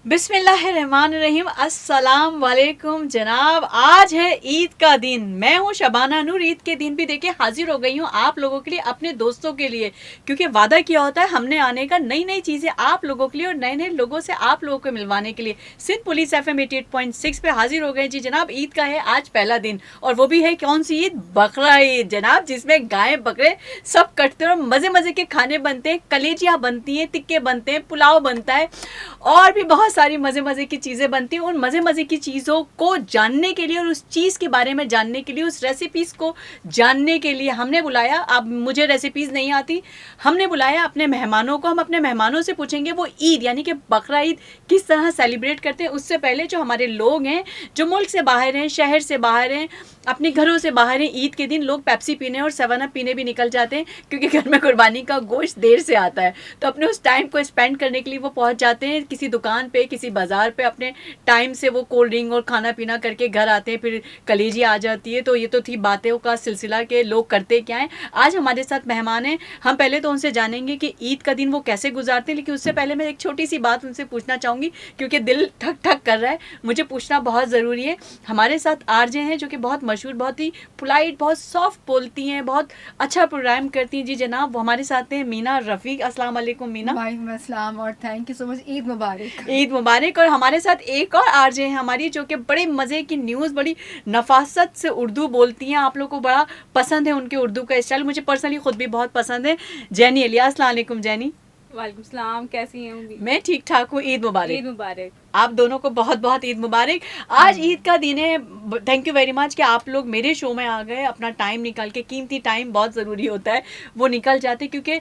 बिस्मिल्लाहिर्रहमानिर्रहीम। अस्सलाम वालेकुम जनाब। आज है ईद का दिन। मैं हूँ शबाना नूर। ईद के दिन भी देखिए हाजिर हो गई हूँ आप लोगों के लिए, अपने दोस्तों के लिए, क्योंकि वादा किया होता है हमने आने का, नई नई चीज़ें आप लोगों के लिए और नए नए लोगों से आप लोगों को मिलवाने के लिए। सिंध पुलिस FM 88.6 पे हाजिर हो गए जी जनाब। ईद का है आज पहला दिन, और वो भी है कौन सी ईद? बकरा ईद जनाब, जिसमें गाय बकरे सब कटते हैं और मज़े मज़े के खाने बनते हैं, कलेजियाँ बनती हैं, टिक्के बनते हैं, पुलाव बनता है और भी बहुत सारी मज़े मज़े की चीज़ें बनती हैं। उन मज़े मज़े की चीज़ों को जानने के लिए और उस चीज़ के बारे में जानने के लिए, उस रेसिपीज़ को जानने के लिए हमने बुलाया। अब मुझे रेसिपीज़ नहीं आती, हमने बुलाया अपने मेहमानों को। हम अपने मेहमानों से पूछेंगे वो ईद यानी कि बकरा ईद किस तरह सेलिब्रेट करते हैं। उससे पहले जो हमारे लोग हैं, जो मुल्क से बाहर हैं, शहर से बाहर हैं, अपने घरों से बाहर हैं, ईद के दिन लोग पेप्सी पीने और 7 अप पीने भी निकल जाते हैं, क्योंकि घर में कुर्बानी का गोश्त देर से आता है। तो अपने उस टाइम को स्पेंड करने के लिए वो पहुंच जाते हैं किसी दुकान पे, किसी बाजार पे, अपने टाइम से वो कोल्ड ड्रिंक और खाना पीना करके घर आते हैं, फिर कलेजी आ जाती है। तो ये तो थी बातों का सिलसिला के लोग करते क्या हैं। आज हमारे साथ मेहमान हैं, हम पहले तो उनसे जानेंगे कि ईद का दिन वो कैसे गुजारते हैं। लेकिन उससे पहले मैं एक छोटी सी बात उनसे पूछना चाहूँगी, क्योंकि दिल ठक ठक कर रहा है, मुझे पूछना बहुत ज़रूरी है। हमारे साथ आरजे हैं जो कि बहुत मशहूर, बहुत ही पोलाइट, बहुत सॉफ्ट बोलती हैं, बहुत अच्छा प्रोग्राम करती हैं जी जनाब। वो हमारे साथ हैं मीना रफ़ीक। अस्सलाम वालेकुम मीना। वालेकुम अस्सलाम और thank you so much. Eid मुबारक। ईद मुबारक। और हमारे साथ एक और आरजे हैं हमारी, जो कि बड़े मज़े की न्यूज़, बड़ी नफासत से उर्दू बोलती हैं। आप लोग को बड़ा पसंद है उनके उर्दू का स्टाइल, मुझे पर्सनली ख़ुद भी बहुत पसंद है। जैनी अलिया। अस्सलाम वालेकुम जैनी। वालेकुम सलाम, कैसी हैं? मैं ठीक ठाक हूँ। ईद मुबारक। ईद मुबारक। आप दोनों को बहुत बहुत ईद मुबारक। आज ईद का दिन है। थैंक यू वेरी मच कि आप लोग मेरे शो में आ गए, अपना टाइम निकाल के। कीमती टाइम बहुत ज़रूरी होता है, वो निकल जाते, क्योंकि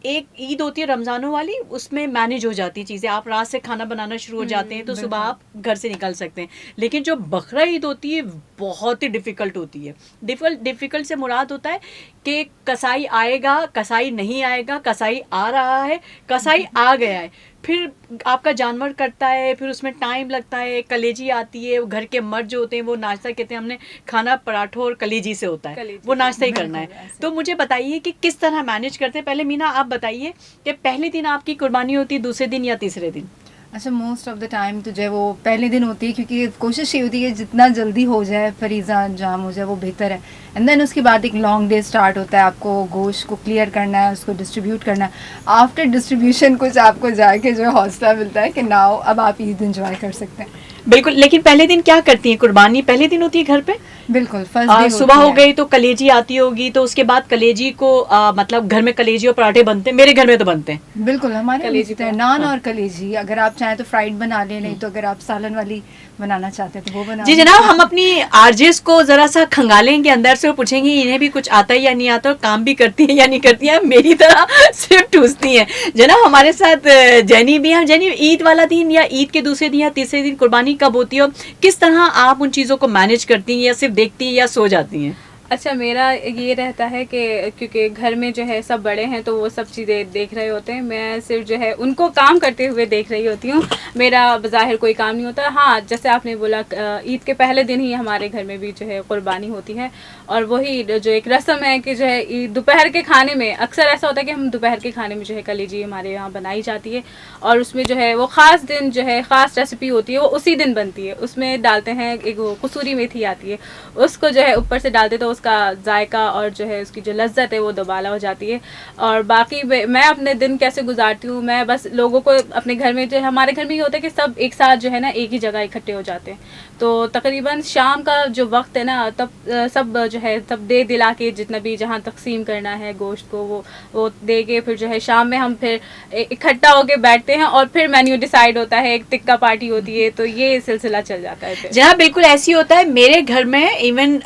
एक ईद होती है रमज़ानों वाली, उसमें मैनेज हो जाती चीज़ें। आप रात से खाना बनाना शुरू हो जाते हैं तो सुबह आप घर से निकल सकते हैं। लेकिन जो बकरा ईद होती है बहुत ही डिफ़िकल्ट होती है। डिफ़िकल्ट से मुराद होता है कि कसाई आएगा, कसाई नहीं आएगा, कसाई आ रहा है, कसाई आ गया है, फिर आपका जानवर कटता है, फिर उसमें टाइम लगता है, कलेजी आती है, वो घर के मर्द जो होते हैं वो नाश्ता कहते हैं, हमने खाना पराठों और कलेजी से होता है, वो नाश्ता ही करना है। तो मुझे बताइए कि किस तरह मैनेज करते हैं। पहले मीना आप बताइए कि पहले दिन आपकी कुर्बानी होती है, दूसरे दिन या तीसरे दिन? अच्छा, मोस्ट ऑफ द टाइम तो जो है वो पहले दिन होती है, क्योंकि कोशिश ये होती है जितना जल्दी हो जाए, फरीज़ा अंजाम हो जाए, वो बेहतर है। एंड देन उसके बाद एक लॉन्ग डे स्टार्ट होता है। आपको गोश्त को क्लियर करना है, उसको डिस्ट्रीब्यूट करना है। आफ्टर डिस्ट्रीब्यूशन कुछ आपको जाके जो है हौसला मिलता है कि नाउ अब आप ईद एंजॉय कर सकते हैं। बिल्कुल। लेकिन पहले दिन क्या करती हैं? कुर्बानी पहले दिन होती है घर पे? बिल्कुल, फर्स्ट डे सुबह हो गई तो कलेजी आती होगी, तो उसके बाद कलेजी को मतलब घर में कलेजी और पराठे बनते हैं। मेरे घर में तो बनते हैं। बिल्कुल, हमारे कलेजी तो नान और कलेजी। अगर आप चाहें तो फ्राइड बना लें, नहीं तो अगर आप सालन वाली बनाना चाहते हैं तो वो बना जी जनाब, हम अपनी आरजेस को जरा सा खंगालेंगे अंदर से और पूछेंगे इन्हें भी कुछ आता है या नहीं आता, और काम भी करती है या नहीं करती है, मेरी तरह सिर्फ ठूसती हैं। जनाब हमारे साथ जैनी भी हैं। जैनी, ईद वाला दिन या ईद के दूसरे दिन या तीसरे दिन कुर्बानी कब होती है, किस तरह आप उन चीज़ों को मैनेज करती हैं, या सिर्फ देखती हैं या सो जाती हैं? अच्छा, मेरा ये रहता है कि क्योंकि घर में जो है सब बड़े हैं तो वो सब चीज़ें देख रहे होते हैं, मैं सिर्फ जो है उनको काम करते हुए देख रही होती हूँ। मेरा बज़ाहिर कोई काम नहीं होता। हाँ, जैसे आपने बोला, ईद के पहले दिन ही हमारे घर में भी जो है कुर्बानी होती है, और वही जो एक रस्म है कि जो है दोपहर के खाने में अक्सर ऐसा होता है कि हम दोपहर के खाने में जो है कलेजी हमारे यहाँ बनाई जाती है, और उसमें जो है वो ख़ास दिन जो है ख़ास रेसिपी होती है, वो उसी दिन बनती है। उसमें डालते हैं एक वो कसूरी मेथी आती है, उसको जो है ऊपर से डालते तो उसका जायका और जो है उसकी जो लज्जत है वो दोबाला हो जाती है। और बाकी मैं अपने दिन कैसे गुजारती हूँ, मैं बस लोगों को अपने घर में जो है, हमारे घर में ये होता है कि सब एक साथ जो है ना एक ही जगह इकट्ठे हो जाते हैं, तो तकरीबन शाम का जो वक्त है ना, तब सब जो है सब दे दिला के जितना भी जहाँ तकसीम करना है गोश्त को वो दे के, फिर जो है शाम में हम फिर इकट्ठा होके बैठते हैं और फिर मेन्यू डिसाइड होता है, एक टिक्का पार्टी होती है, तो ये सिलसिला चल जाता है। जनाब बिल्कुल ऐसी होता है मेरे घर में। इवन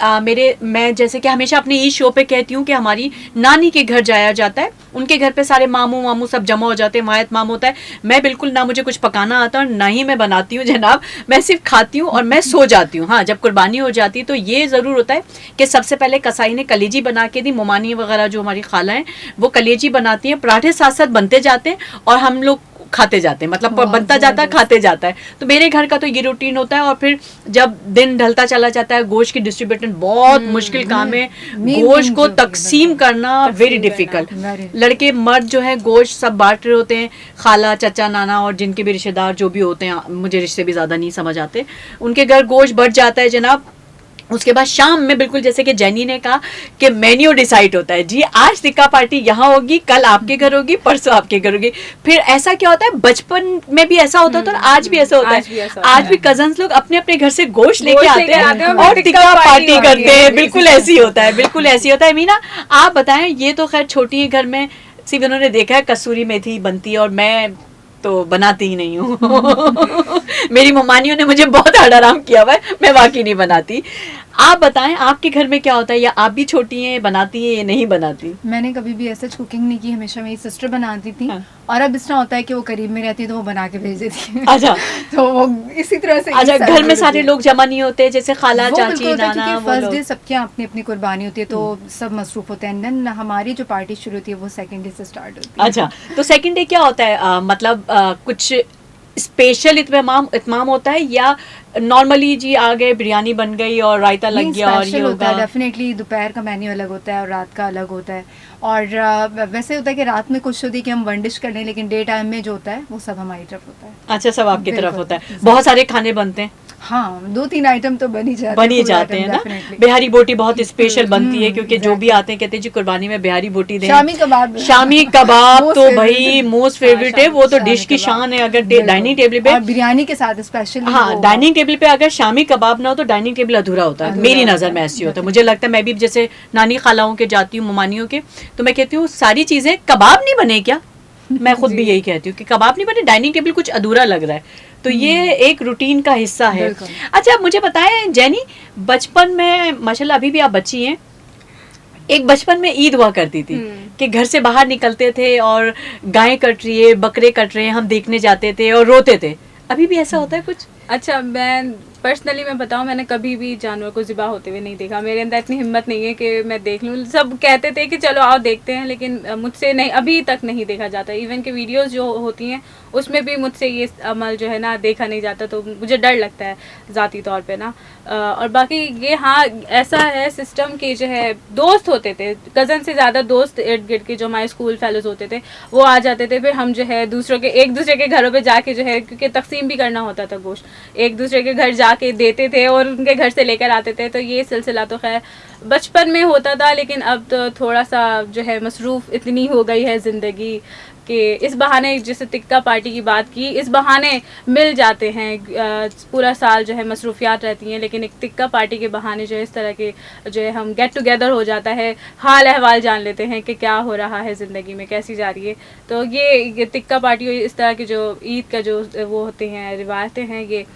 मैं जैसे कि हमेशा अपने ईद शो पे कहती हूँ कि हमारी नानी के घर जाया जाता है, उनके घर पे सारे मामू मामू सब जमा हो जाते हैं, वायत माम होता है। मैं बिल्कुल ना मुझे कुछ पकाना आता और ना ही मैं बनाती हूँ जनाब, मैं सिर्फ खाती हूँ और मैं सो जाती हूँ। हाँ, जब कुर्बानी हो जाती है तो ये ज़रूर होता है कि सबसे पहले कसाई ने कलेजी बना के दी, मोमानी वगैरह जो हमारी खाला हैं वो कलेजी बनाती हैं, पराठे साथ साथ बनते जाते हैं और हम लोग खाते जाते हैं, मतलब बहुत बनता जाता है, जबरदस्त। खाते जाता है। तो मेरे घर का तो ये रूटीन होता है। और फिर जब दिन ढलता चला जाता है, गोश्त की डिस्ट्रीब्यूशन बहुत मुश्किल काम है। मेन गोश्त थिंग को जो होती है, तकसीम बिल्कुल। करना वेरी तकसीम डिफिकल्ट। करना। Very लड़के मर्द जो है गोश्त सब बांट रहे होते हैं, खाला चाचा नाना और जिनके भी रिश्तेदार जो भी होते हैं, मुझे रिश्ते भी ज्यादा नहीं समझ आते, उनके घर गोश्त बढ़ जाता है जनाब। उसके बाद शाम में बिल्कुल जैसे कि जेनी ने कहा कि मेन्यू डिसाइड होता है, जी आज टिक्का पार्टी यहाँ होगी, कल आपके घर होगी, परसों आपके घर होगी। फिर ऐसा क्या होता है, बचपन में भी ऐसा होता था और आज भी ऐसा होता आज भी है। ऐसा होता आज भी कजन्स लोग अपने अपने घर से गोश्त लेके गोश्त आते लेके आते हैं हैं और और टिक्का टिक्का पार्टी पार्टी होती करते है। हैं। बिल्कुल ऐसी होता है, बिल्कुल ऐसी होता है। मीना आप बताएं, ये तो खैर छोटी है घर में, सिर्फ उन्होंने देखा है कसूरी मेथी बनती है और मैं तो बनाती ही नहीं हूँ। मेरी मम्मानियों ने मुझे बहुत हराम किया हुआ है, मैं वाकई नहीं बनाती। आप बताएं आपके घर में क्या होता है, या आप भी छोटी हैं, बनाती हैं या नहीं बनाती? मैंने कभी भी ऐसा कुकिंग नहीं की, हमेशा मेरी सिस्टर बनाती थी। हाँ। और अब इस तरह होता है कि वो करीब में रहती है तो वो बना के भेज देती है। अच्छा। तो वो इसी तरह से अच्छा, एक घर में साल सारे लोग जमा नहीं होते, जैसे खाला वो चाची बिल्कुल होता है, नाना क्योंकि वो फर्स्ट लोग? डे सबके यहाँ अपनी अपनी कुर्बानी होती है तो सब मसरूफ होते हैं। देन हमारी जो पार्टी शुरू होती है वो सेकंड डे से स्टार्ट होती है। अच्छा, तो सेकंड डे क्या होता है? मतलब कुछ स्पेशल इत्माम होता है, या नॉर्मली जी आ गए, बिरयानी बन गई और रायता लग नहीं, गया और ये स्पेशल होता है होगा? डेफिनेटली। दोपहर का मेन्यू अलग होता है और रात का अलग होता है। और वैसे होता है कि रात में कुछ होती है कि हम वन डिश कर लें, लेकिन डे टाइम में जो होता है वो सब हमारी तरफ होता है। अच्छा, सब आपकी तरफ बिल्कुल, होता है। exactly। बहुत सारे खाने बनते हैं, हाँ, 2-3 आइटम तो बन ही जाते बन ही full जाते item हैं ना। definitely। बिहारी बोटी बहुत स्पेशल बनती है, क्योंकि जो भी exactly। आते हैं कहते हैं जी कुर्बानी में बिहारी बोटी दें। शामी कबाब, शामी कबाब Most तो favorite भाई है। मोस्ट फेवरेट है, वो तो शामी डिश की कबाब। शान है। अगर बिल्कुल। डाइनिंग टेबल पे, और बिरयानी के साथ स्पेशली हाँ, डाइनिंग टेबल पे अगर शामी कबाब ना हो तो डाइनिंग टेबल अधूरा होता है। अधूरा मेरी होता नज़र है, में ऐसी होता है। definitely। मुझे लगता है मैं भी जैसे नानी खालाओं के जाती हूँ, ममानियों के, तो मैं कहती हूँ सारी चीज़ें, कबाब नहीं बने क्या? मैं खुद भी यही कहती हूँ कि कबाब नहीं बने, डाइनिंग टेबल कुछ अधूरा लग रहा है। तो ये एक रूटीन का हिस्सा है। बिल्कुल। अच्छा, मुझे बताएं जेनी, बचपन में माशाल्लाह अभी भी आप बच्ची हैं, एक बचपन में ईद हुआ करती थी कि घर से बाहर निकलते थे और गाय कट रही है, बकरे कट रहे हैं, हम देखने जाते थे और रोते थे। अभी भी ऐसा होता है कुछ? अच्छा, मैं पर्सनली मैं बताऊं, मैंने कभी भी जानवर को ज़िबा होते हुए नहीं देखा। मेरे अंदर इतनी हिम्मत नहीं है कि मैं देख लूं। सब कहते थे कि चलो आओ देखते हैं, लेकिन मुझसे नहीं, अभी तक नहीं देखा जाता। इवन के वीडियोस जो होती हैं उसमें भी मुझसे ये अमल जो है ना देखा नहीं जाता, तो मुझे डर लगता है ज़ाती तौर पे ना। और बाकी ये, हाँ, ऐसा है सिस्टम कि जो है दोस्त होते थे, कज़न से ज़्यादा दोस्त इर्द गिर्द के जो हमारे स्कूल फेलोज होते थे वो आ जाते थे। फिर हम जो है एक दूसरे के घरों पे जाके जो है, क्योंकि तकसीम भी करना होता था गोश्त, एक दूसरे के घर जाके देते थे और उनके घर से लेकर आते थे। तो ये सिलसिला तो खैर बचपन में होता था, लेकिन अब तो थोड़ा सा जो है मसरूफ़ इतनी हो गई है ज़िंदगी कि इस बहाने, जैसे टिक्का पार्टी की बात की, इस बहाने मिल जाते हैं। पूरा साल जो है मसरूफियात रहती हैं, लेकिन एक टिक्का पार्टी के बहाने जो है इस तरह के जो है हम गेट टुगेदर हो जाता है, हाल अहवाल जान लेते हैं कि क्या हो रहा है ज़िंदगी में, कैसी जा रही है। तो ये टिक्का पार्टी और इस तरह के जो ईद का जो वो होते हैं, रिवायतें हैं, ये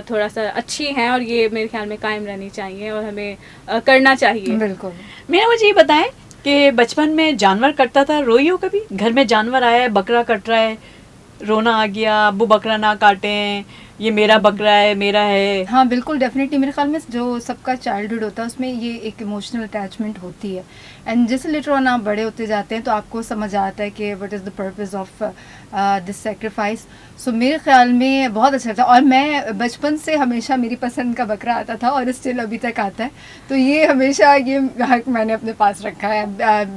थोड़ा सा अच्छी हैं और ये मेरे ख्याल में कायम रहनी चाहिए और हमें करना चाहिए। बिल्कुल। मेरा मुझे ये बताएं कि बचपन में जानवर कटता था, रोई हो कभी? घर में जानवर आया है, बकरा कट रहा है, रोना आ गया, अब्बू बकरा ना काटें, ये मेरा बकरा है, मेरा है? हाँ बिल्कुल, डेफिनेटली। मेरे ख्याल में जो सबका चाइल्डहुड होता है उसमें ये एक इमोशनल अटैचमेंट होती है। एंड जैसे लेटर ऑन आप बड़े होते जाते हैं तो आपको समझ आता है कि what is the purpose of this sacrifice. So मेरे ख्याल में बहुत अच्छा था। और मैं बचपन से हमेशा मेरी पसंद का बकरा आता था और स्टिल अभी तक आता है। तो ये हमेशा ये हक मैंने अपने पास रखा है,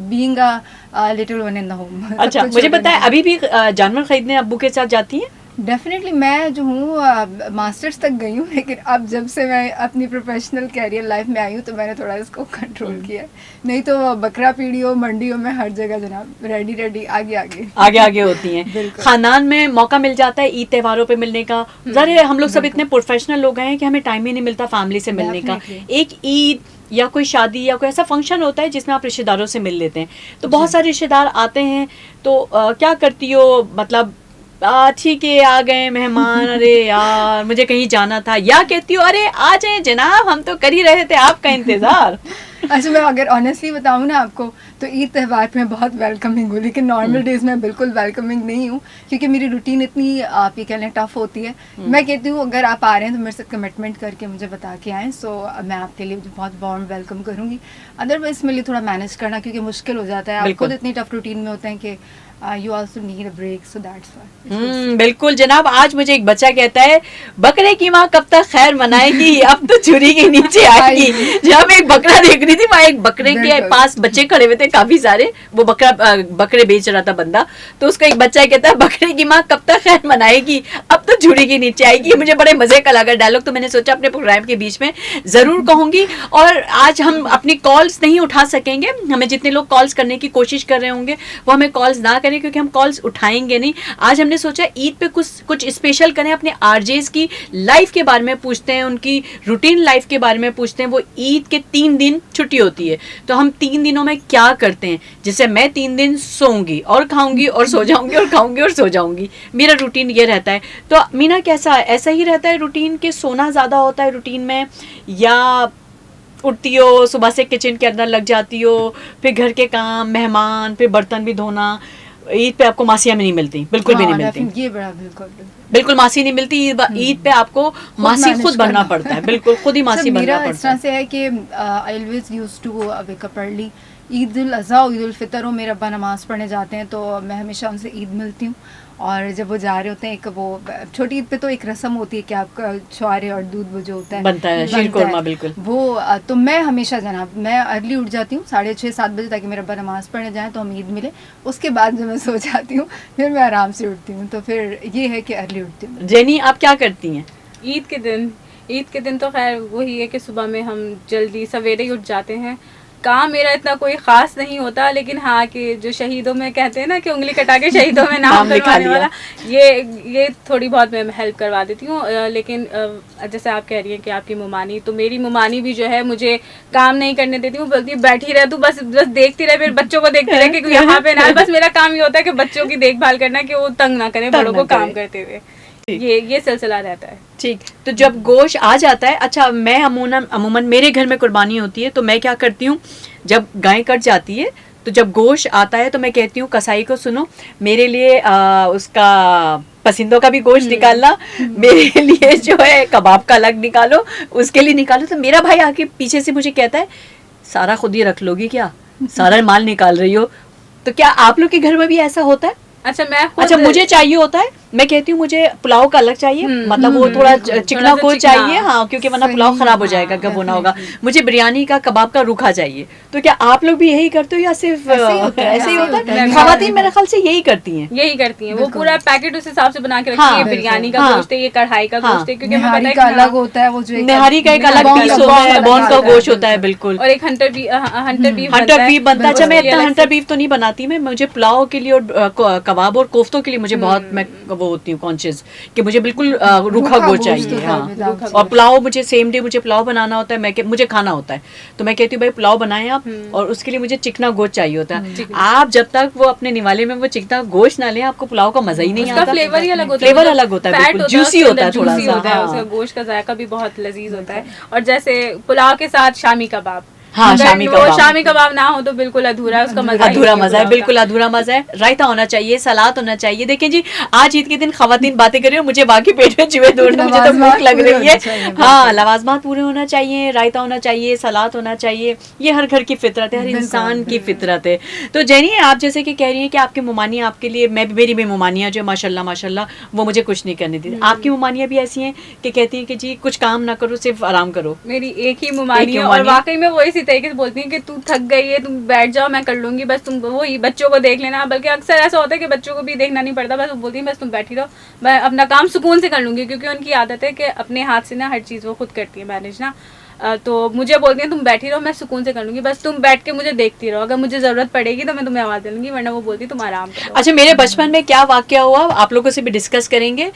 being a little one in the home. अच्छा, मुझे बताएं अभी भी जानवर खरीदने अब्बू के साथ जाती हैं? डेफिनेटली। मैं जो हूँ मास्टर्स तक गई हूँ, लेकिन अब जब से मैं अपनी प्रोफेशनल कैरियर लाइफ में आई हूँ तो मैंने थोड़ा इसको कंट्रोल किया है। नहीं तो बकरा पीढ़ियों मंडियों में हर जगह जनाब रेडी आगे आगे होती हैं। खानदान में मौका मिल जाता है ईद त्योहारों पे मिलने का। ज़ाहिर है हम लोग सब इतने प्रोफेशनल लोग हैं कि हमें टाइम ही नहीं मिलता फैमिली से मिलने का। एक ईद या कोई शादी या कोई ऐसा फंक्शन होता है जिसमें आप रिश्तेदारों से मिल लेते हैं, तो बहुत सारे रिश्तेदार आते हैं। तो क्या करती हो, मतलब ठीक है आ गए मेहमान, अरे यार मुझे कहीं जाना था, या कहती हो अरे आ जाए जनाब हम तो कर ही रहे थे आपका इंतजार? अच्छा, मैं अगर ऑनेस्टली बताऊँ ना आपको, तो ईद त्यौहार पे मैं बहुत वेलकमिंग हूँ, लेकिन नॉर्मल डेज में बिल्कुल वेलकमिंग नहीं हूँ, क्योंकि मेरी रूटीन इतनी आप ये कह लें टफ होती है। मैं कहती हूँ अगर आप आ रहे हैं तो मेरे से कमिटमेंट करके मुझे बता के आएँ, सो मैं आपके लिए बहुत वार्म वेलकम करूँगी। अदरवाइज मेरे लिए थोड़ा मैनेज करना क्योंकि मुश्किल हो जाता है, आप बिल्कुल। खुद इतनी टफ रूटीन में होते हैं कि you also need a break, so that's why. बिल्कुल जनाब। आज मुझे एक बच्चा कहता है बकरे की माँ कब तक खैर मनाएगी, अब तो छुरी के नीचे आएगी। जब मैं एक बकरा देख रही थी, वहाँ एक बकरे के बिल्कुल। पास बच्चे खड़े हुए थे काफी सारे, वो बकरे बेच रहा था बंदा, तो उसका एक बच्चा कहता है बकरे की माँ कब तक खैर मनाएगी, अब तो छुरी के नीचे आएगी। मुझे बड़े मजे का लगा डायलॉग, तो मैंने सोचा अपने प्रोग्राम के बीच में जरूर कहूंगी। और आज हम अपनी कॉल्स नहीं उठा सकेंगे, हमें जितने लोग कॉल्स करने की कोशिश कर रहे होंगे वो हमें कॉल्स ना करें, क्योंकि हम कॉल्स उठाएंगे नहीं। आज हमने सोचा ईद पे कुछ स्पेशल करें, अपने आरजेस की लाइफ के बारे में पूछते हैं, उनकी रूटीन लाइफ के बारे में पूछते हैं। वो ईद के 3 दिन छुट्टी होती है, तो हम 3 दिनों में क्या करते हैं। जैसे मैं 3 दिन सोऊंगी और खाऊंगी और सो जाऊंगी और खाऊंगी और सो जाऊंगी, मेरा रूटीन ये रहता है। तो मीना कैसा है, ऐसा ही रहता है रूटीन के, सोना ज्यादा होता है रूटीन में, या उठती हो सुबह से किचन के अंदर लग जाती हो, फिर घर के काम, मेहमान, फिर बर्तन भी धोना। ईद पे आपको मासियाँ भी नहीं मिलती, बिल्कुल भी नहीं मिलती, ये बड़ा बिल्कुल बिल्कुल मासी नहीं मिलती। ईद पे आपको मासी मैनेज खुद बनना करना पड़ता है, बिल्कुल खुद ही मासी बनना मेरा पड़ता इस तरह है। से है कि I always used to wake up early. Eid ul Azha और ईद उल फितर हो, मेरे अब्बा नमाज़ पढ़ने जाते हैं, तो मैं हमेशा उनसे ईद मिलती हूँ। और जब वो जा रहे होते हैं, एक वो छोटी ईद पे तो एक रस्म होती है कि आपका छुआरे और दूध वो जो होता है बनता है, शीर कोरमा, बिल्कुल वो तो मैं हमेशा जनाब मैं अर्ली उठ जाती हूँ 6:30-7 बजे, ताकि मेरे अब्बा नमाज़ पढ़ने जाएँ तो हम ईद मिले। उसके बाद जब मैं सो जाती हूँ फिर मैं आराम से उठती हूँ, तो फिर ये है कि अर्ली उठती हूँ। जेनी आप क्या करती हैं? ईद के दिन तो खैर वही है कि सुबह में हम जल्दी सवेरे ही उठ जाते हैं। काम मेरा इतना कोई ख़ास नहीं होता, लेकिन हाँ कि जो शहीदों में कहते हैं ना कि उंगली कटा के शहीदों में नाम लिखा करवाने लिया। वाला, ये थोड़ी बहुत मैं हेल्प करवा देती हूँ। लेकिन जैसे आप कह रही हैं कि आपकी मुमानी, तो मेरी मुमानी भी जो है मुझे काम नहीं करने देती। वो बोलती है बैठी रह तू, बस देखती रहे, फिर बच्चों को देखती रहे कि यहाँ पे ना, बस मेरा काम ये होता है कि बच्चों की देखभाल करना, कि वो तंग ना करें बड़ों को काम करते हुए। ये सिलसिला रहता है। ठीक, तो जब गोश्त आ जाता है, अच्छा मैं अमूमन मेरे घर में कुर्बानी होती है, तो मैं क्या करती हूँ, जब गाय कट जाती है तो जब गोश्त आता है तो मैं कहती हूँ कसाई को, सुनो मेरे लिए उसका पसंदों का भी गोश्त निकालना, मेरे लिए जो है कबाब का अलग निकालो, उसके लिए निकालो। तो मेरा भाई आके पीछे से मुझे कहता है सारा खुद ही रख लोगी क्या, सारा माल निकाल रही हो। तो क्या आप लोग के घर में भी ऐसा होता है? अच्छा मुझे चाहिए होता है, मैं कहती हूँ मुझे पुलाव का अलग चाहिए, मतलब वो थोड़ा चिकना को चाहिए, हाँ, क्योंकि वरना पुलाव खराब हो जाएगा, कब होना होगा। मुझे बिरयानी का कबाब का रूखा चाहिए। तो क्या आप लोग भी यही करते हो या सिर्फ ऐसे ही होता है? खवातीन मेरे ख्याल से यही करती हैं, वो पूरा पैकेट उस हिसाब से बना के रखती है। बिरयानी का गोश्त है, ये कढ़ाई का गोश्त है, क्योंकि हमें पता है अलग होता है, वो जो निहारी का एक अलग पीस होता है, बॉन का गोश्त होता है, बिल्कुल। और एक हंटर बीफ बनता है। अच्छा मैं इतना हंटर बीफ तो नहीं बनाती, मैं मुझे पुलाव के लिए और कबाब और कोफ्तों के लिए मुझे बहुत, मैं वो होती हूँ कॉन्शियस कि मुझे बिल्कुल रूखा गोश्त चाहिए। हाँ, और पुलाव मुझे सेम डे मुझे पुलाव बनाना होता है, मुझे खाना होता है, तो मैं कहती हूँ भाई पुलाव बनाएं आप, और उसके लिए मुझे चिकना गोश्त चाहिए होता है। आप जब तक वो अपने निवाले में वो चिकना गोश्त ना लें, आपको पुलाव का मजा ही नहीं आता। फ्लेवर ही अलग होता है, फ्लेवर अलग होता है, बिल्कुल जूसी होता है, थोड़ा सा उसका गोश्त का जायका भी बहुत लजीज होता है। और जैसे पुलाव के साथ शामी कबाब, हाँ, शामी कबाब ना हो तो बिल्कुल अधूरा है, उसका मजा अधूरा मजा है, बिल्कुल अधूरा मजा है। रायता होना चाहिए, सलाद होना चाहिए। देखें जी, आज ईद के दिन खवातीन बातें कर रही हो, मुझे बाकी पेट में चूहे दौड़ रहे, मुझे तो भूख लग रही है। हाँ, लवाजमात पूरे होना चाहिए, रायता होना चाहिए, सलाद होना चाहिए। ये हर घर की फितरत है, हर इंसान की फितरत है। तो जैनी, आप जैसे कि कह रही है कि आपकी मुमानियाँ आपके लिए, मेरी भी मुमानियाँ जो माशाल्लाह माशाल्लाह, वो मुझे कुछ नहीं करने देती। आपकी मुमानियाँ भी ऐसी हैं कि कहती हैं कि जी कुछ काम ना करो, सिर्फ आराम करो? मेरी एक ही मुमानी है, और वाकई में वो इसी तरीके से बोलती है कि तू थक गई है, तुम बैठ जाओ, मैं कर लूंगी, बस तुम वही बच्चों को देख लेना। बल्कि अक्सर ऐसा होता है कि बच्चों को भी देखना नहीं पड़ता, बस वो बोलती है बस तुम बैठी रहो, मैं अपना काम सुकून से कर लूंगी, क्योंकि उनकी आदत है कि अपने हाथ से ना हर चीज़ वो खुद करती है मैनेज ना। तो मुझे बोलती हैं तुम बैठी रहो, मैं सुकून से कर लूंगी, बस तुम बैठ के मुझे देखती रहो, अगर मुझे जरूरत पड़ेगी तो मैं तुम्हें आवाज़ दे लूंगी, वरना वो बोलती तुम आराम करो। अच्छा, मेरे बचपन में क्या वाकया हुआ आप लोगों से भी डिस्कस करेंगे।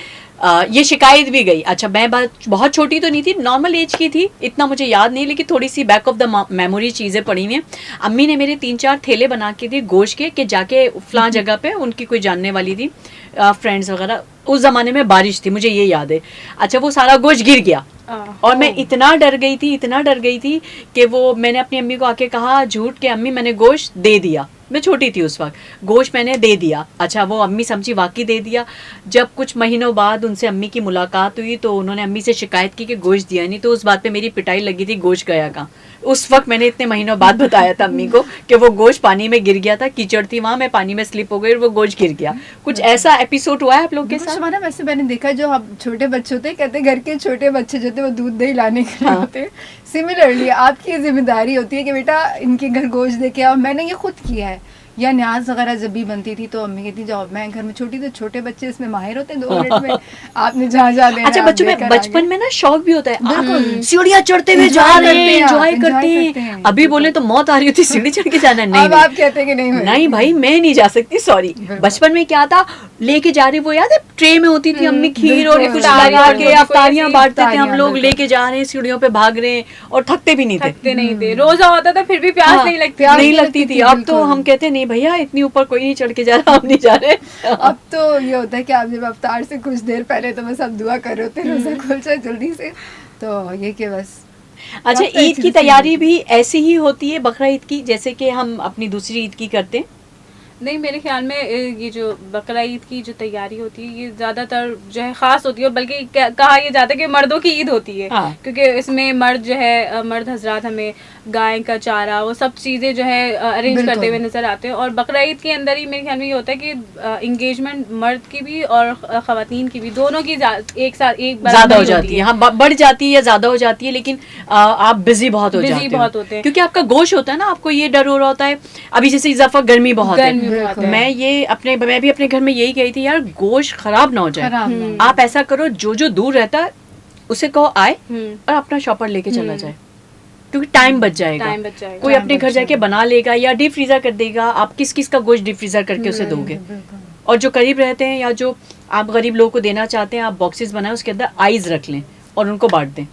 ये शिकायत भी गई। अच्छा, मैं बहुत छोटी तो नहीं थी, नॉर्मल एज की थी, इतना मुझे याद नहीं, लेकिन थोड़ी सी बैक ऑफ द मेमोरी चीज़ें पड़ी हुई हैं। अम्मी ने मेरे 3-4 थैले बना के दिए गोश्त के, कि जाके फलां जगह पे, उनकी कोई जानने वाली थी, फ्रेंड्स वगैरह, उस ज़माने में बारिश थी, मुझे ये याद है। अच्छा, वो सारा गोश्त गिर गया, और मैं इतना डर गई थी कि वो मैंने अपनी अम्मी को आके कहा झूठ के अम्मी मैंने गोश्त दे दिया। मैं छोटी थी उस वक्त, गोश्त मैंने दे दिया। अच्छा, वो अम्मी समझी वाकई दे दिया। जब कुछ महीनों बाद उनसे अम्मी की मुलाकात हुई तो उन्होंने अम्मी से शिकायत की कि गोश्त दिया नहीं, तो उस बात पे मेरी पिटाई लगी थी, गोश्त गया कहाँ। उस वक्त मैंने इतने महीनों बाद बताया था अम्मी को कि वो गोश्त पानी में गिर गया था, कीचड़ थी वहाँ, मैं पानी में स्लिप हो गई और वो गोश्त गिर गया। कुछ ऐसा एपिसोड हुआ है आप लोग के साथ? शबाना, वैसे मैंने देखा है जो अब छोटे बच्चे होते हैं, कहते हैं घर के छोटे बच्चे जो होते हैं वो दूध दही लाने के लिए होते हैं। सिमिलरली आपकी ये जिम्मेदारी होती है कि बेटा इनके घर गोश्त दे के आओ। मैंने ये खुद किया है, या न्याज वगैरह जब भी बनती थी तो अम्मी कहती जाओ, मैं घर में छोटी तो छोटे बच्चे इसमें माहिर होते हैं, 2 मिनट में आपने जहाँ जा देना। अच्छा, बच्चों में बचपन में ना शौक भी होता है, आप सीढ़ियाँ चढ़ते हुए जा रहे हैं, एंजॉय करते हैं। अभी बोले तो मौत आ रही होती सीढ़ी चढ़ के जाना, नहीं अब आप कहते हैं कि नहीं भाई मैं नहीं जा सकती, सॉरी। बचपन में क्या था, लेके जा रही, वो याद है ट्रे में होती थी अम्मी खीर और कुछ लगा के अफ्तारियां बांटते थे हम लोग, लेके जा रहे हैं सीढ़ियों पे भाग रहे हैं और थकते भी नहीं थे। रोजा होता था फिर भी प्यास नहीं लगती थी। अब तो हम कहते नहीं भैया इतनी ऊपर कोई नहीं चढ़ के जा रहा, हम नहीं जा रहे। अब तो ये होता है कि आप जब अफ्तार से कुछ देर पहले तो बस अब दुआ कर रहे होते हैं रोजा खुल जाए जल्दी से, तो ये कि बस। अच्छा, ईद की तैयारी भी ऐसी ही होती है बकरा ईद की जैसे कि हम अपनी दूसरी ईद की करते हैं? नहीं, मेरे ख्याल में ये जो बकरा ईद की जो तैयारी होती है ये ज़्यादातर जो है ख़ास होती है, बल्कि कहा यह जाता है कि मर्दों की ईद होती है। हाँ। क्योंकि इसमें मर्द जो है मर्द हजरात हमें गाय का चारा वो सब चीज़ें जो है अरेंज करते हुए नज़र आते हैं। और बकरा ईद के अंदर ही मेरे ख्याल में ये होता है कि इंगेजमेंट मर्द की भी और ख़वातीन की भी, दोनों की एक साथ एक ज़्यादा हो जाती है। हाँ, बढ़ जाती है या ज़्यादा हो जाती है, लेकिन आप बिजी बहुत होते हैं क्योंकि आपका गोश्त होता है ना, आपको ये डर हो रहा होता है। अभी जैसे इस दफा गर्मी बहुत है, मैं भी अपने घर में यही कही थी यार गोश्त खराब ना हो जाए। आप ऐसा करो, जो दूर रहता है उसे कहो आए और अपना शॉपर लेके चला जाए, क्योंकि टाइम बच जाएगा। कोई अपने घर जाके बना लेगा या डीप फ्रीजर कर देगा। आप किस किस का गोश्त डीप फ्रीजर करके उसे दोगे? और जो करीब रहते हैं या जो आप गरीब लोगों को देना चाहते हैं, आप बॉक्सेस बनाए, उसके अंदर आइस रख लें और उनको बांट दें।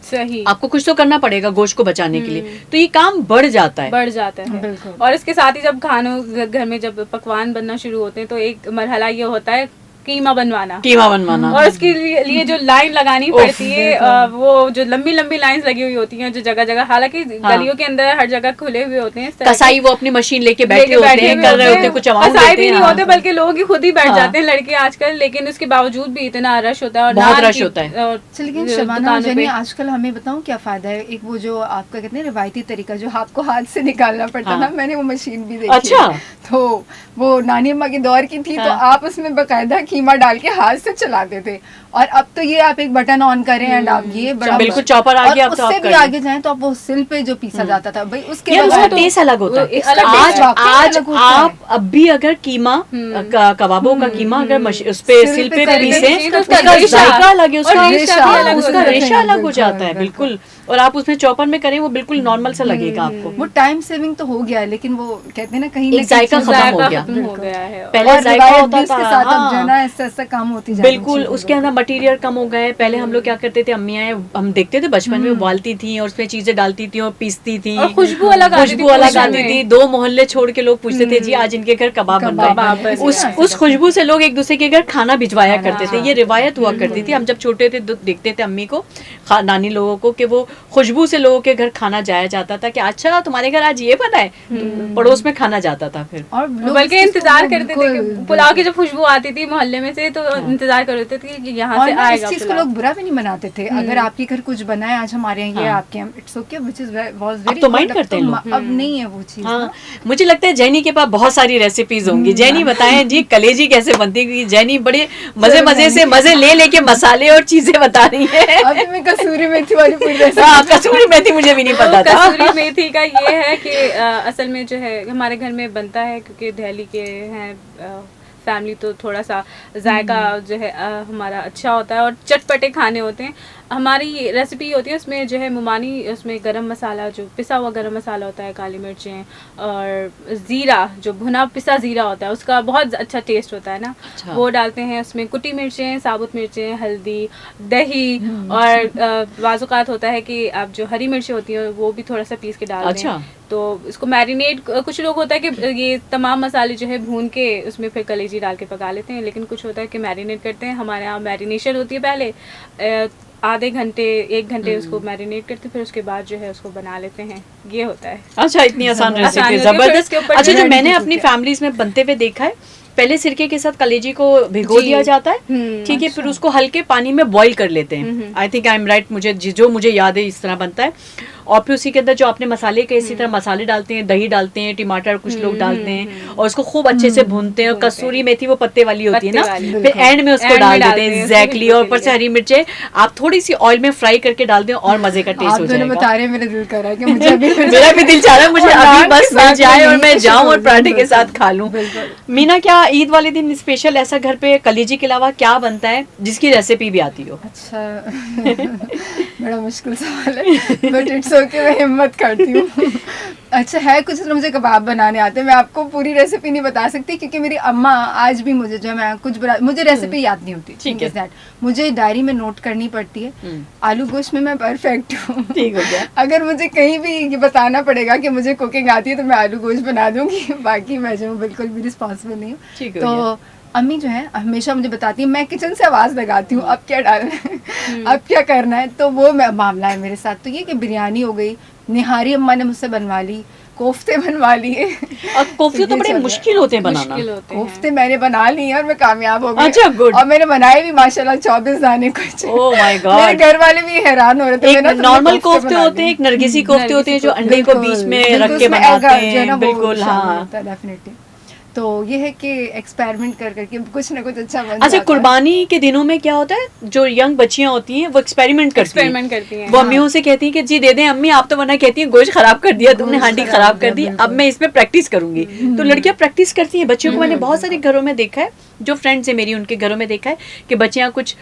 सही, आपको कुछ तो करना पड़ेगा गोश्त को बचाने के लिए, तो ये काम बढ़ जाता है। और इसके साथ ही जब खानों घर में जब पकवान बनना शुरू होते हैं तो एक मरहला ये होता है कीमा बनवाना और उसके लिए जो लाइन लगानी पड़ती है, वो जो लंबी लंबी लाइंस लगी हुई होती हैं जो जगह जगह, हालांकि गलियों के अंदर हर जगह खुले हुए होते हैं। कसाई वो अपनी मशीन लेके बैठे होते हैं, कर रहे होते हैं, कुछ कसाई भी नहीं होते बल्कि लोग ही खुद ही बैठ जाते हैं लड़के आजकल, लेकिन उसके बावजूद भी इतना रश होता है, बहुत रश होता है। लेकिन शबाना जानी आजकल हमें बताऊं क्या फायदा है, एक वो जो आपका कहते हैं रिवायती तरीका जो आपको हाथ से निकालना पड़ता ना, मैंने वो मशीन भी देखी। अच्छा, तो वो नानी अम्मा के दौर की थी, तो आप उसमें बकायदा कीमा डाल के हाथ से चलाते थे। और अब तो ये आप एक बटन ऑन करें एंड आप ये बड़ा बिल्कुल चॉपर आ गया। उससे भी आगे जाएं तो आप वो सिल पे जो पीसा जाता था भाई, उसके उसका टेस्ट अलग होता है। आज आप अब भी अगर कीमा कबाबों का कीमा अगर उस पे सिल पे पीसे, उसका जायका अलग है, उसका रेशा अलग हो जाता है बिल्कुल। और आप उसमें चॉपर में करें वो बिल्कुल नॉर्मल सा लगेगा आपको। वो टाइम सेविंग तो हो गया है, लेकिन वो कहते हैं ना कहीं एक जायका खत्म हो गया है। पहले जायका होता था, ऐसा काम होती जाती बिल्कुल, उसके अंदर मटेरियल कम हो गए। पहले हम लोग क्या करते थे, अम्मियाँ हम देखते थे बचपन में उबालती थी और उसमें चीजें डालती थी और पीसती थी, खुशबू अलग आती थी। 2 मोहल्ले छोड़ के लोग पूछते थे जी आज इनके घर कबाब बन रहा है। उस खुशबू से लोग एक दूसरे के घर खाना भिजवाया करते थे, ये रिवायत हुआ करती थी। हम जब छोटे थे देखते थे अम्मी को, नानी लोगों को, कि वो खुशबू से लोगों के घर खाना जाया जाता था कि अच्छा तुम्हारे घर आज ये बना है, पड़ोस में खाना जाता था। फिर और बल्कि इंतजार करते थे पुलाव की जब खुशबू आती थी मोहल्ले में से, तो इंतजार करते थे कि यहाँ से आएगा। इस चीज को लोग बुरा भी नहीं मनाते थे, अगर आपके घर कुछ बना है आज हमारे यहाँ, ये आपके यहाँ, it's okay, which is was very. अब तो माइंड करते हैं लोग, अब नहीं है वो चीज। मुझे लगता है जैनी के पास बहुत सारी रेसिपीज होंगी। जैनी बताएं जी कलेजी कैसे बनती है, क्योंकि जैनी बड़े मजे से मजे ले मसाले और चीजें बता रही है। अभी मैं कसूरी मेथी वाली पूरी कसूरी मेथी मुझे भी नहीं पता था। कसूरी मेथी का ये है कि असल में जो है हमारे घर में बनता है, क्योंकि दिल्ली के हैं फैमिली, तो थोड़ा सा जायका जो है हमारा अच्छा होता है और चटपटे खाने होते हैं। हमारी रेसिपी होती है उसमें जो है मुमानी, उसमें गरम मसाला, जो पिसा हुआ गरम मसाला होता है, काली मिर्चें और ज़ीरा, जो भुना पिसा ज़ीरा होता है, उसका बहुत अच्छा टेस्ट होता है ना। अच्छा। वो डालते हैं उसमें, कुटी मिर्चें, साबुत मिर्चें, हल्दी, दही, और वाजुकात होता है कि आप जो हरी मिर्चें होती हैं वो भी थोड़ा सा पीस के डाल दें। तो इसको मैरिनेट, कुछ लोग होता है कि ये तमाम मसाले जो है भून के उसमें फिर कलेजी डाल के पका लेते हैं, लेकिन कुछ होता है कि मैरिनेट करते हैं। हमारे यहाँ मैरिनेशन होती है पहले आधे घंटे 1 घंटे उसको मैरिनेट करते, फिर उसके बाद जो है उसको बना लेते हैं, ये होता है। अच्छा, इतनी आसान आसान रेसिपी, होती है, फिर जबरदस्त। उसके ऊपर अच्छा, जो ready मैंने to अपनी cook है। फैमिलीज में बनते हुए देखा है, पहले सिरके के साथ कलेजी को भिगो जी। दिया जाता है, ठीक है, अच्छा। फिर उसको हल्के पानी में बॉईल कर लेते हैं। I think I am right, मुझे जो मुझे याद है इस तरह बनता है। और फिर उसी के अंदर जो आपने मसाले के इसी तरह मसाले डालते हैं, दही डालते हैं, टमाटर कुछ लोग डालते हैं, और उसको खूब अच्छे से भूनते हैं। और कसूरी मेथी वो पत्ते वाली होती है ना, पत्ते वाली। फिर एंड में उसको End में डाल डालते देते हैं, हैं, एग्जैक्टली। उसको और ऊपर से हरी मिर्चें आप थोड़ी सी ऑयल में फ्राई करके डाल दें और मजे का टेस्ट आप हो दोनों जाएगा। बता रहे हैं, मेरा दिल कर रहा है कि मुझे अभी मेरा भी दिल चाह रहा है मुझे और अभी नान बस के मिल साथ जाए और में मैं नीचे जाऊं शुरू और हो पराठे जाऊं, के साथ खा लूं। बिल्कुल। मीना, क्या ईद वाले दिन स्पेशल ऐसा घर पे कलीजी के अलावा क्या बनता है जिसकी रेसिपी भी आती हो? अच्छा बड़ा मुश्किल सवाल है, बट इट्स ओके, मैं हिम्मत करती हूँ। अच्छा है कुछ, तो मुझे कबाब बनाने आते हैं। मैं आपको पूरी रेसिपी नहीं बता सकती क्योंकि मेरी अम्मा आज भी मुझे जो मैं कुछ मुझे रेसिपी याद नहीं होती, ठीक है। is that मुझे डायरी में नोट करनी पड़ती है। आलू गोश्त में मैं परफेक्ट हूँ। ठीक हो गया। अगर मुझे कहीं भी ये बताना पड़ेगा कि मुझे कुकिंग आती है तो मैं आलू गोश्त बना दूंगी, बाकी मैं जो हूँ बिल्कुल भी रिस्पॉन्सिबल नहीं ठीक हूँ। हो गया। तो अम्मी जो है हमेशा मुझे बताती है, मैं किचन से आवाज़ लगाती हूँ अब क्या डालना है, अब क्या करना है, तो वो मामला है मेरे साथ। तो ये कि बिरयानी हो गई, निहारी अम्मा ने मुझसे बनवा ली, कोफ्ते बनवा लिए। और कोफ्ते तो ये बड़े चल रहा है। मुश्किल होते हैं बनाना। मुश्किल होते हैं। कोफ्ते मैंने बना लिए और मैं कामयाब हो गई। अच्छा, good। और मैंने बनाए भी माशाल्लाह 24 दाने कुछ। Oh my God। मेरे घर वाले भी हैरान हो रहे थे। एक मैंने तुमने नॉर्मल कोफ्ते बना होते लिए। हैं, एक नरगिसी कोफ्ते होते हैं जो नरगिसी अंडे को बिल्कुल, बीच में बिल्कुल, रख के उसमें बनाते एग जो है ना हैं, वो बिल्कुल। शामिल हाँ, होता है डेफिनेटली। तो ये है कि एक्सपेरिमेंट कर करके कुछ ना कुछ अच्छा बन अच्छा, जाता है। कुर्बानी के दिनों में क्या होता है, जो यंग बच्चियां होती हैं वो एक्सपेरिमेंट करती हैं। एक्सपेरिमेंट करती हैं, वो हाँ। अम्मियों से कहती हैं कि जी दे दें अम्मी, आप तो वरना कहती हैं गोश्त खराब कर दिया तुमने, गोश्त हांडी खराब खराब हो कर गया, दी, बिल्कुल। अब मैं इसमें प्रैक्टिस करूंगी। तो लड़कियां प्रैक्टिस करती हैं। बच्चियों को मैंने बहुत सारे घरों में देखा है, जो फ्रेंड्स है मेरी, उनके घरों में देखा है कि बच्चियां कुछ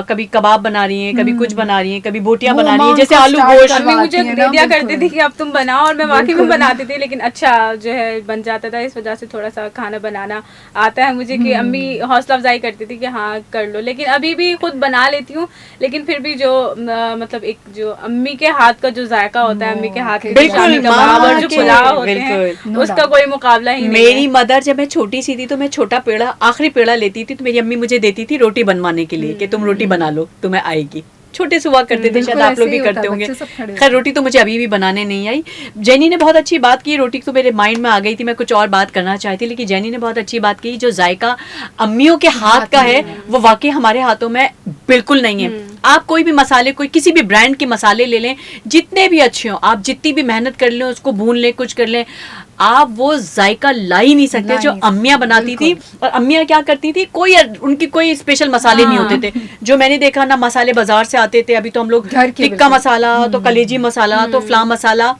कभी कबाब बना रही हैं, कभी कुछ बना रही हैं, कभी बोटियां वो बना रही हैं, अम्मा जैसे उनको आलू start गोश्त। अम्मी मुझे करवाती है दे ना, दिया करती बिल्कुल। थी कि अब तुम बनाओ, और मैं वाकई में बिल्कुल। बनाती थी, लेकिन अच्छा जो है बन जाता था। इस वजह से थोड़ा सा खाना बनाना आता है मुझे, कि अम्मी हौसला अफजाई करती थी कि हाँ कर लो। लेकिन अभी भी खुद बना लेती हूँ, लेकिन फिर भी जो मतलब एक जो अम्मी के हाथ का जो जायका होता है, अम्मी के हाथ के जो बिल्कुल, शामी कबाब माँ और जो के, पुलाव होते हैं, बिल्कुल। No उसका doubt। कोई मुकाबला ही नहीं मेरी है। मदर जब मैं छोटी सी थी तो मैं छोटा पेड़ा, आखिरी पेड़ा लेती थी, तो मेरी अम्मी मुझे देती थी रोटी बनवाने के लिए कि तुम रोटी बना लो, तुम्हें आएगी। छोटे से हुआ करते थे, बिल्कुल शायद आप लोग ऐसे भी ही होता करते है, होंगे। बच्चे सब खड़े खैर होते रोटी तो मुझे अभी भी बनाने नहीं आई। जेनी ने बहुत अच्छी बात की, रोटी तो मेरे माइंड में आ गई थी, मैं कुछ और बात करना चाहती, लेकिन जेनी ने बहुत अच्छी बात की। जो जायका अम्मियों के हाथ का है वो वाकई हमारे हाथों में बिल्कुल नहीं है। आप कोई भी मसाले, कोई किसी भी ब्रांड के मसाले ले लें, जितने भी अच्छे हों, आप जितनी भी मेहनत कर लें, उसको भून लें, कुछ कर लें, आप वो जायका ला ही नहीं सकते ला जो नहीं सकते, अम्मियां बनाती थी। बिल्कुल। और अम्मियां क्या करती थी, कोई उनकी कोई स्पेशल मसाले नहीं होते थे जो मैंने देखा ना। मसाले बाजार से आते थे, अभी तो हम लोग घर के टिक्का बिल्कुल। मसाला, तो कलेजी मसाला, तो फ्ला मसाला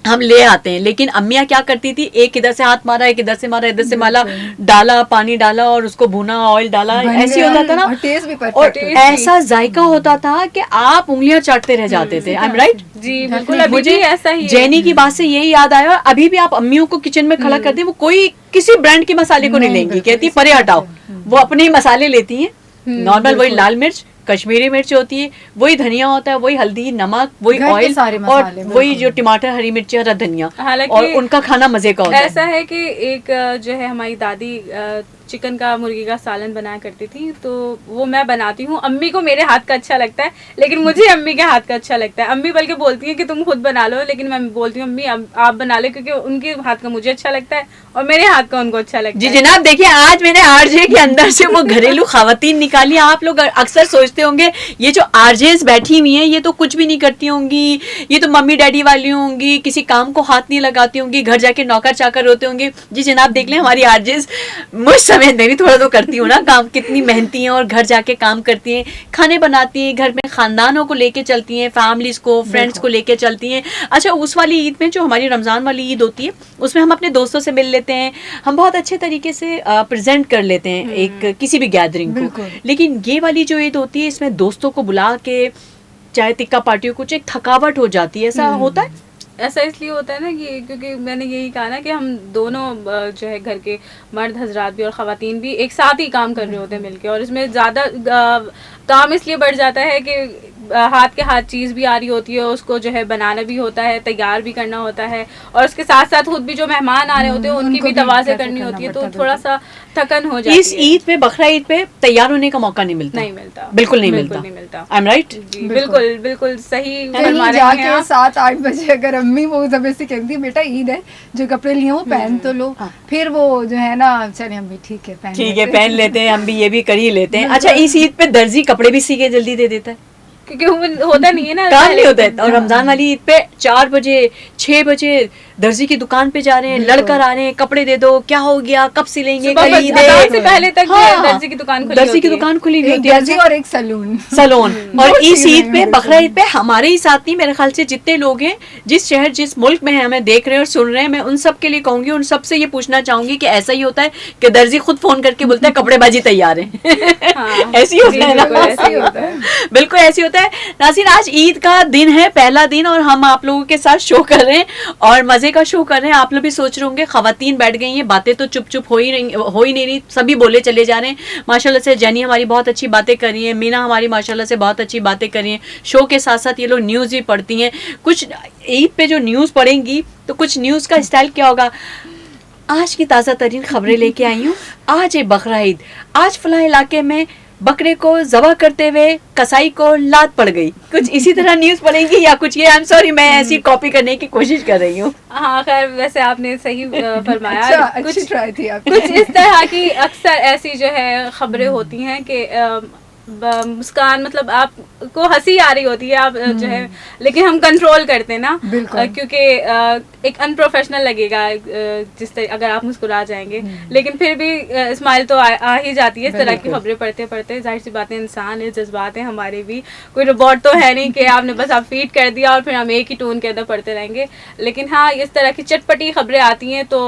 हम ले आते हैं। लेकिन अम्मियां क्या करती थी, एक इधर से हाथ मारा, एक इधर से मारा, इधर से मारा, डाला, पानी डाला और उसको भुना, ऑयल डाला, बन ऐसे गया। होता था ना। और टेस्ट भी और परफेक्ट होता है। ऐसा जायका होता था कि आप उंगलियां चाटते रह जाते थे। I am right? जी बिल्कुल, Definitely। अभी भी ऐसा ही है। जैनी की बात से यही याद आया, अभी भी आप अम्मियों को किचन में खड़ा कर दें, वो कोई किसी ब्रांड के मसाले को नहीं नहीं, लेंगी, बिल्कुल, कहती इसी परे बात हटाओ। है। वो अपने ही मसाले लेती हैं, नॉर्मल वही बिल्कुल। लाल मिर्च, कश्मीरी मिर्च होती है, वही धनिया होता है, वही हल्दी, नमक, वही घर के ऑयल सारे और मसाले, वही बिल्कुल। जो टमाटर, हरी मिर्ची, हरा धनिया, हालांकि और उनका खाना मजे का होता है। ऐसा है कि एक जो है हमारी दादी चिकन का, मुर्गी का सालन बनाया करती थी, तो वो मैं बनाती हूँ। अम्मी को मेरे हाथ का अच्छा लगता है, लेकिन मुझे अम्मी के हाथ का अच्छा लगता है। अम्मी बल्कि बोलती हैं कि तुम खुद बना लो, लेकिन मैं बोलती हूँ अम्मी आप बना लो, क्योंकि उनके हाथ का मुझे अच्छा लगता है और मेरे हाथ का उनको अच्छा लगता जी है। जनाब, देखिए आज मैंने आरजे के अंदर से वो घरेलू खवातीन निकाली। आप लोग अक्सर सोचते होंगे ये जो आरजेस बैठी हुई हैं ये तो कुछ भी नहीं करती होंगी, ये तो मम्मी डैडी वाली होंगी, किसी काम को हाथ नहीं लगाती होंगी, घर जाके नौकर चाकर होते होंगे। जी जनाब, देख लें हमारी आरजेस, मुझ समय में भी थोड़ा तो करती हूँ ना काम, कितनी मेहनती हैं और घर जाके काम करती हैं, खाने बनाती हैं, घर में खानदानों को लेके चलती हैं, फैमिलीज को, फ्रेंड्स को लेके चलती हैं। अच्छा, उस वाली ईद में जो हमारी रमजान वाली ईद होती है उसमें हम अपने दोस्तों से मिल लेते हैं, हम बहुत अच्छे तरीके से प्रेजेंट कर लेते हैं एक किसी भी गैदरिंग को। बिल्कुल। लेकिन ये वाली जो ईद होती है इसमें दोस्तों को बुला के चाहे टिक्का पार्टियों कुछ एक थकावट हो जाती है, ऐसा होता है? ऐसा इसलिए होता है ना कि क्योंकि मैंने यही कहा ना कि हम दोनों जो है घर के मर्द हजरात भी और ख़वातीन भी एक साथ ही काम कर रहे होते हैं मिलके, और इसमें ज़्यादा काम इसलिए बढ़ जाता है कि हाथ के हाथ चीज़ भी आ रही होती है, उसको जो है बनाना भी होता है, तैयार भी करना होता है, और उसके साथ साथ खुद भी जो मेहमान आ रहे होते हैं उनकी उनको भी भी तवाज़े कैसे करनी करना होती है, पड़ता तो है, थोड़ा बिल्कुल। सा थकन हो जाती इस है। ईद पे, बकरा ईद पे तैयार होने का मौका नहीं मिलता। नहीं मिलता, बिल्कुल नहीं मिलता। नहीं मिलता। I am right? जी बिल्कुल बिल्कुल सही फरमा कहीं रहे हैं जाके आप। 7-8 बजे अगर अम्मी वो जब ऐसे कहती है बेटा ईद है, जो कपड़े लिए वो पहन तो लो, हाँ। फिर वो जो है ना चले अम्मी ठीक है पहन ठीक है, लेते पहन लेते हैं, हम भी ये भी कर ही लेते हैं। अच्छा, इस ईद पे दर्जी कपड़े भी सी के जल्दी दे देता है, क्योंकि वो होता नहीं है ना, काम पहले नहीं होता के है। दिन। और रमजान वाली ईद पे 4 बजे 6 बजे दर्जी की दुकान पे जा रहे हैं, लड़कर आ रहे हैं, कपड़े दे दो, क्या हो गया, कब सिलेंगे, सुबह कल ईद अज़ान है। से पहले तक हाँ, दर्जी की दुकान खुली दर्जी होती की है। दुकान खुली हुई एक होती है। दर्जी और एक सलून। सलोन। और दो इस चीज़ें ईद पे, हैं, बकरा ईद पे हमारे ही साथ नहीं, मेरे ख्याल से जितने लोग हैं, जिस शहर जिस मुल्क में हैं, हमें देख रहे हैं और सुन रहे हैं, मैं उन सब के लिए कहूंगी, उन सब से ये पूछना चाहूंगी कि ऐसा ही होता है कि दर्जी खुद फोन करके बोलता है कपड़ेबाजी तैयार है? हाँ, ऐसी होता है ना? बिल्कुल ऐसे ही होता है। बिल्कुल ऐसी होता है। नाज़रीन, आज ईद का दिन है, पहला दिन, और हम आप लोगों के साथ शो कर रहे हैं और मजे का शो कर रहे हैं। आप लोग भी सोच रहे होंगे खवातीन बैठ गई हैं, बातें तो चुप चुप हो ही नहीं रही, सभी बोले चले जा रहे हैं। माशाल्लाह से जेनी हमारी बहुत अच्छी बातें कर रही है, मीना हमारी माशाल्लाह से बहुत अच्छी बातें कर रही हैं। शो के साथ साथ ये लोग न्यूज़ भी पढ़ती हैं। कुछ ईद पे जो न्यूज़ पढ़ेंगी तो कुछ न्यूज़ का स्टाइल क्या होगा, आज की ताज़ा तरीन खबरें लेके आई हूँ, आज है बकरा ईद, आज फलां इलाके में बकरे को ज़बह करते हुए कसाई को लात पड़ गई, कुछ इसी तरह न्यूज़ पढ़ेंगी या कुछ ये, आई एम सॉरी, मैं ऐसी कॉपी करने की कोशिश कर रही हूँ। हाँ खैर, वैसे आपने सही फरमाया। अच्छा, कुछ अच्छी ट्राई थी आपकी। कुछ इस तरह की अक्सर ऐसी जो है खबरें होती हैं कि मुस्कान, मतलब आपको हंसी आ रही होती है, आप जो है, लेकिन हम कंट्रोल करते हैं ना, बिल्कुल। क्योंकि एक अनप्रोफेशनल लगेगा जिस तरह अगर आप मुस्कुरा जाएंगे, लेकिन फिर भी स्माइल तो आ ही जाती है इस तरह की खबरें पढ़ते पढ़ते। जाहिर सी बातें, इंसान है, जज्बात हैं हमारे भी, कोई रोबोट तो है नहीं कि आपने बस आप फीड कर दिया और फिर हम एक ही टोन के अंदर पढ़ते रहेंगे। लेकिन हाँ, इस तरह की चटपटी खबरें आती हैं तो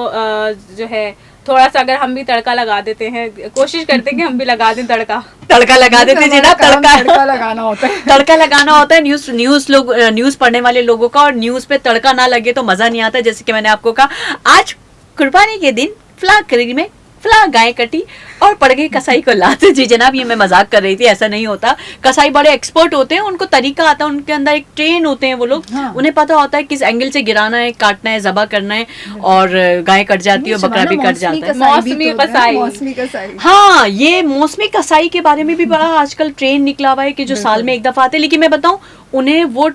जो है थोड़ा सा अगर हम भी तड़का लगा देते हैं, कोशिश करते हैं कि हम भी लगा दें तड़का लगा देते जी ना, तड़का लगाना होता है। तड़का लगाना होता है। न्यूज़ पढ़ने वाले लोगों का, और न्यूज़ पे तड़का ना लगे तो मजा नहीं आता। जैसे कि मैंने आपको कहा, आज कुर्बानी के दिन फलां करीब में फलां गाय कटी और पड़ गई कसाई को लात। जी जनाब, ये मैं मजाक कर रही थी, ऐसा नहीं होता। कसाई बड़े एक्सपर्ट होते हैं, उनको तरीका आता है, उनके अंदर एक ट्रेन होते हैं वो लोग, हाँ। उन्हें पता होता है किस एंगल से गिराना है, काटना है, जबा करना है, और गाय कट जाती है और बकरा भी कट जाता है। मौसमी कसाई। हाँ, ये मौसमी कसाई के बारे में भी बड़ा आजकल ट्रेन निकला हुआ है कि जो साल में एक दफा आते हैं। लेकिन मैं बताऊं, उन्हें वो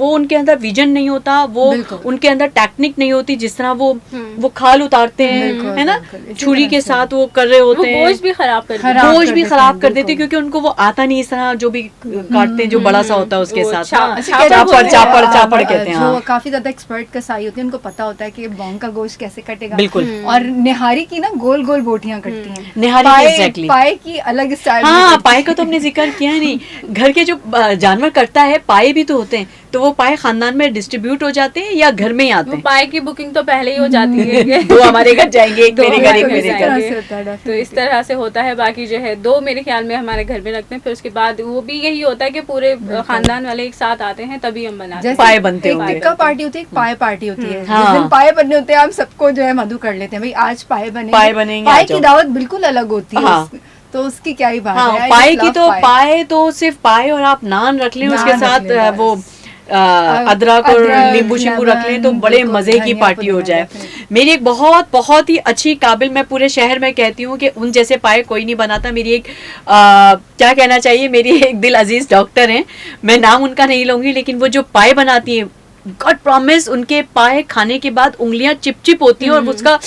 उनके अंदर विजन नहीं होता, वो उनके अंदर टेक्निक नहीं होती, जिस तरह वो खाल उतारते हैं, है ना, छुरी के साथ वो कर रहे होते हैं, गोश्त भी खराब कर देते हैं, क्योंकि उनको वो आता नहीं इस तरह जो भी काटते हैं, जो बड़ा सा होता है उसके साथ चापड़ कहते हैं। जो काफी ज्यादा एक्सपर्ट कसाई होते हैं, उनको पता होता है कि बॉन्ग का गोश्त कैसे कटेगा। बिल्कुल। और निहारी की ना गोल गोल बोटियां कटती हैं, निहारी एग्जैक्टली, पाए की अलग स्टाइल। हाँ, पाए का तो हमने जिक्र किया नहीं। घर के जो जानवर करता है, पाए भी तो होते हैं, तो वो पाए खानदान में डिस्ट्रीब्यूट हो जाते हैं या घर में ही आते हैं? पाए की बुकिंग तो पहले ही हो जाती है। दो हमारे घर जाएंगे, एक मेरे घर, एक मेरे घर। तो इस तरह से होता है। बाकी जो है 2 मेरे ख्याल में हमारे घर में रखते हैं, फिर उसके बाद वो भी यही होता है कि पूरे खानदान वाले एक साथ आते हैं, तभी हम बनाते हैं। पाए बनते हैं। टिक्का पार्टी होती है, एक पाए पार्टी होती है। हाँ। जिस दिन पाए बनने होते हैं, हम सबको जो है मधु कर लेते हैं, भाई आज पाए बनेंगे। पाए की दावत बिल्कुल अलग होती है। हाँ। तो उसकी क्या ही बात हाँ, है। पाए की तो पाए तो सिर्फ पाए, और आप नान रख लें उसके साथ वो अदरक और नींबू शिंबू रख लें तो बड़े मजे की पार्टी हो जाए। मेरी एक बहुत ही अच्छी काबिल, मैं पूरे शहर में कहती हूँ कि उन जैसे पाए कोई नहीं बनाता। मेरी एक क्या कहना चाहिए, मेरी एक दिल अजीज डॉक्टर हैं, मैं नाम उनका नहीं लूंगी, लेकिन वो जो पाए बनाती हैं, गॉड प्रॉमिस, उनके पाए खाने के बाद उंगलियां चिपचिप होती हैं और उसका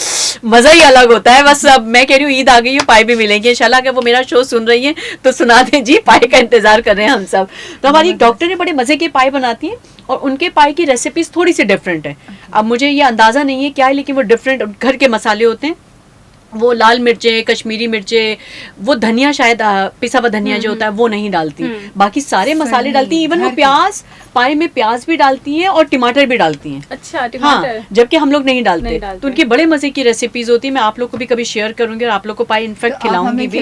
मजा ही अलग होता है। बस अब मैं कह रही हूँ ईद आ गई है, पाए भी मिलेंगे इंशाल्लाह। अगर वो मेरा शो सुन रही हैं तो सुना दें जी, पाए का इंतजार कर रहे हैं हम सब। तो हमारी एक डॉक्टर ने बड़े मजे के पाए बनाती हैं, और उनके पाए की रेसिपीज थोड़ी सी डिफरेंट है। अब मुझे ये अंदाजा नहीं है क्या है, लेकिन वो डिफरेंट घर के मसाले होते हैं, वो लाल मिर्चें, कश्मीरी मिर्चें, वो धनिया शायद पिसा हुआ धनिया जो होता है वो नहीं डालती, बाकी सारे मसाले डालती हैं। इवन वो प्याज, पाए में प्याज भी डालती हैं और टमाटर भी डालती हैं। अच्छा, टमाटर। हाँ, जबकि हम लोग नहीं डालते। तो उनकी बड़े मजे की रेसिपीज होती है। मैं आप लोग को भी कभी शेयर करूंगी और आप लोग को पाए इनफेक्ट खिलाऊंगी भी।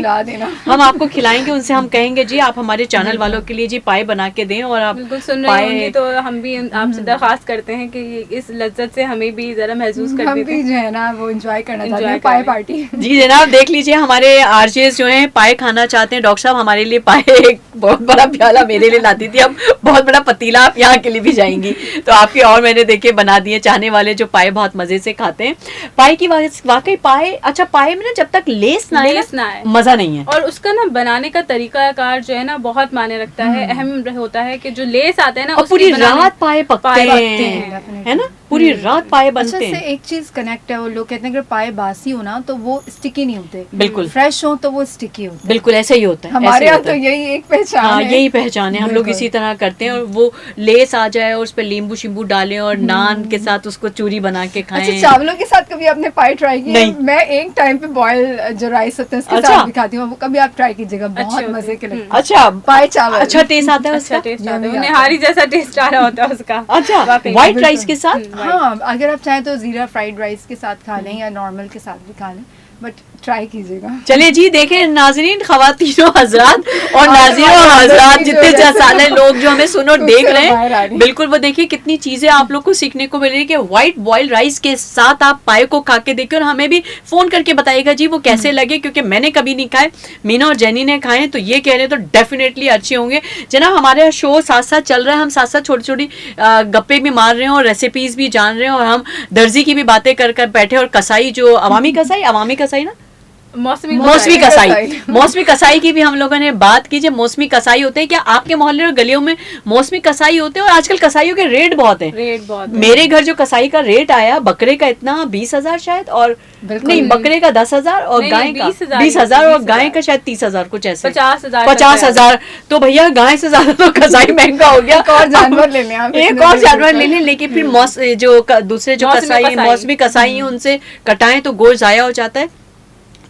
हम आपको खिलाएंगे, उनसे हम कहेंगे जी आप हमारे चैनल वालों के लिए जी पाए बना के दें। और आप बिल्कुल सुन रहे होंगे तो हम भी आपसे दरख्वास्त करते हैं कि इस लज्जत से हमें भी जरा महसूस कर दें, हम भी जो है ना वो एंजॉय करना चाहते हैं, पाए पार्टी। जी जनाब, देख लीजिए हमारे आरजेस जो हैं पाए खाना चाहते हैं। डॉक्टर साहब हमारे लिए पाए एक बहुत बड़ा प्याला मेरे लिए लाती थी, अब बहुत बड़ा पतीला आप यहाँ के लिए भी जाएंगी। तो आपके और मैंने देखे बना दिए, चाहने वाले जो पाए बहुत मजे से खाते हैं। पाए की वाकई पाए, अच्छा पाए में ना जब तक लेस ना आए मजा नहीं है। और उसका ना बनाने का तरीकाकार जो है ना बहुत मायने रखता है, अहम होता है कि जो लेस आते हैं ना पूरी रात पाए पकते हैं, है ना, पूरी रात पाए बनते हैं। एक चीज कनेक्ट है, वो लोग कहते हैं अगर पाए बासी हो ना तो वो स्टिकी नहीं होते, बिल्कुल फ्रेश हो तो वो स्टिकी होते हैं। बिल्कुल ऐसे ही होता है, हमारे यहाँ तो यही एक पहचान है। यही पहचान है, हम लोग इसी तरह करते हैं। और वो लेस आ जाए और उस पर नींबू शिम्बू डालें और नान के साथ उसको चूरी बना के खाएं। अच्छा, चावलों के साथ कभी आपने पाए ट्राई किया? मैं एक टाइम पे बॉयल जो राइस होते हैं उसके साथ भी खाती हूँ, वो कभी आप ट्राई कीजिएगा, बहुत मजे के लगते हैं। अच्छा, पाए चावल अच्छा टेस्ट आता है उसका, टेस्ट आता है, निहारी जैसा टेस्ट आ रहा होता है उसका। अच्छा, व्हाइट राइस के साथ? हाँ, अगर आप चाहें तो जीरा फ्राइड राइस के साथ खा लें या नॉर्मल के साथ भी खा लें, बट ट्राई कीजिएगा। चलिए जी, देखें नाजरीन, खवातीनों हजरात और नाज़रीन और हजरात, जितने सारे लोग जो हमें सुनो देख रहे हैं, बिल्कुल वो देखिए कितनी चीजें आप लोग को सीखने को मिल रही है कि व्हाइट बॉइल्ड राइस के साथ आप पाए को खा के देखिए और हमें भी फोन करके बताइएगा जी वो कैसे लगे, क्योंकि मैंने कभी नहीं खाए, मीना और जेनी ने खाए, तो ये कह रहे हैं तो डेफिनेटली अच्छे होंगे। जनाब हमारे शो साथ साथ चल रहा है, हम साथ साथ छोटी छोटी गप्पे भी मार रहे हैं और रेसिपीज भी जान रहे हैं, और हम दर्जी की भी बातें कर कर बैठे, और कसाई जो अवामी कसाई ना, मौसमी कसाई की भी हम लोगों ने बात की। जब मौसमी कसाई होते हैं, क्या आपके मोहल्ले और गलियों में मौसमी कसाई होते हैं? और आजकल कसाईयों के रेट बहुत हैं। मेरे घर जो कसाई का रेट आया बकरे का इतना 20,000 शायद, और नहीं बकरे का 10,000 और गाय का 20,000 और गाय का शायद 30,000 कुछ ऐसे 50,000। तो भैया गाय से ज्यादा तो कसाई महंगा हो गया। एक और जानवर ले लें, एक और जानवर ले लें, लेकिन फिर जो दूसरे जो कसाई मौसमी कसाई हैं उनसे कटाएं तो गोश्त जाया हो जाता है।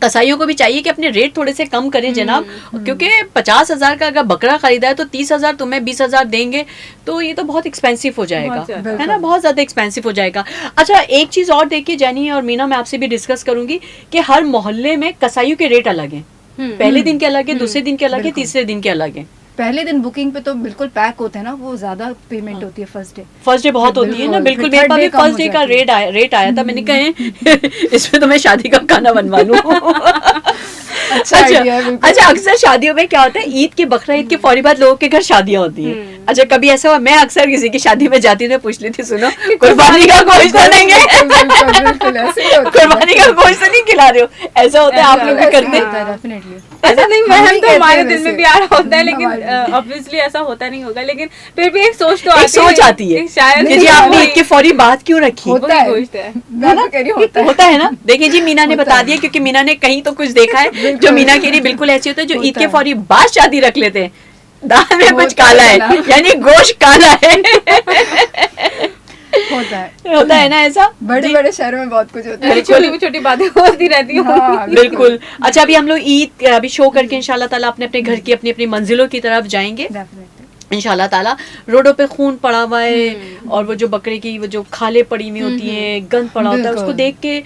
कसाईयों को भी चाहिए कि अपने रेट थोड़े से कम करें जनाब, क्योंकि 50,000 का अगर बकरा खरीदा है तो 30,000 तुम्हें 20,000 देंगे तो ये तो बहुत एक्सपेंसिव हो जाएगा, है ना, बहुत ज्यादा एक्सपेंसिव हो जाएगा। अच्छा, एक चीज और देखिए जैनी और मीना, मैं आपसे भी डिस्कस करूंगी कि हर मोहल्ले में कसाईयों के रेट अलग हैं। पहले दिन के अलग है, दूसरे दिन के अलग है, तीसरे दिन के अलग है। पहले दिन बुकिंग पे तो बिल्कुल पैक होते हैं ना, वो ज्यादा पेमेंट होती है फर्स्ट डे बहुत होती है ना, बिल्कुल। मेरे पास भी फर्स्ट डे का रेट आया था, मैंने कहा इसमें तो मैं शादी का खाना बनवा लूं। अच्छा, अक्सर शादियों में क्या होता है, ईद के बकरा ईद के फौरी बाद लोगों के घर शादियां होती हैं। अच्छा, कभी ऐसा हुआ, मैं अक्सर किसी की शादी में जाती हूँ, पूछ लेती, सुनो कुर्बानी का गोश्त तो देंगे, कुर्बानी का गोश्त नहीं खिला रहे हो? ऐसा होता है, आप लोग भी करते हैं? ऐसा नहीं, वहम तो हमारे दिल में भी आ रहा होता है, लेकिन ऑब्वियसली ऐसा होता नहीं होगा, लेकिन फिर भी एक सोच तो आती है शायद कि जी आपने ईद के फौरी बात क्यों रखी। होता है ना। देखिए जी, मीना ने बता दिया, क्योंकि मीना ने कहीं तो कुछ देखा है जो मीना के लिए बिल्कुल ऐसे होता है, जो ईद के फौरी बाद शादी रख लेते हैं। दाल में कुछ काला है, यानी गोश्त काला है। होता है ना ऐसा, बड़े बड़े शहरों में बहुत कुछ होता है, छोटी छोटी बातें होती रहती हैं। बिल्कुल। अच्छा, अभी हम लोग ईद अभी शो करके इंशाल्लाह ताला अपने अपने घर की अपनी अपनी मंजिलों की तरफ जाएंगे इंशाल्लाह ताला। रोडों पे खून पड़ा हुआ है, और वो जो बकरे की वो जो खाले पड़ी हुई होती हैं, गंद पड़ा होता है, उसको देख के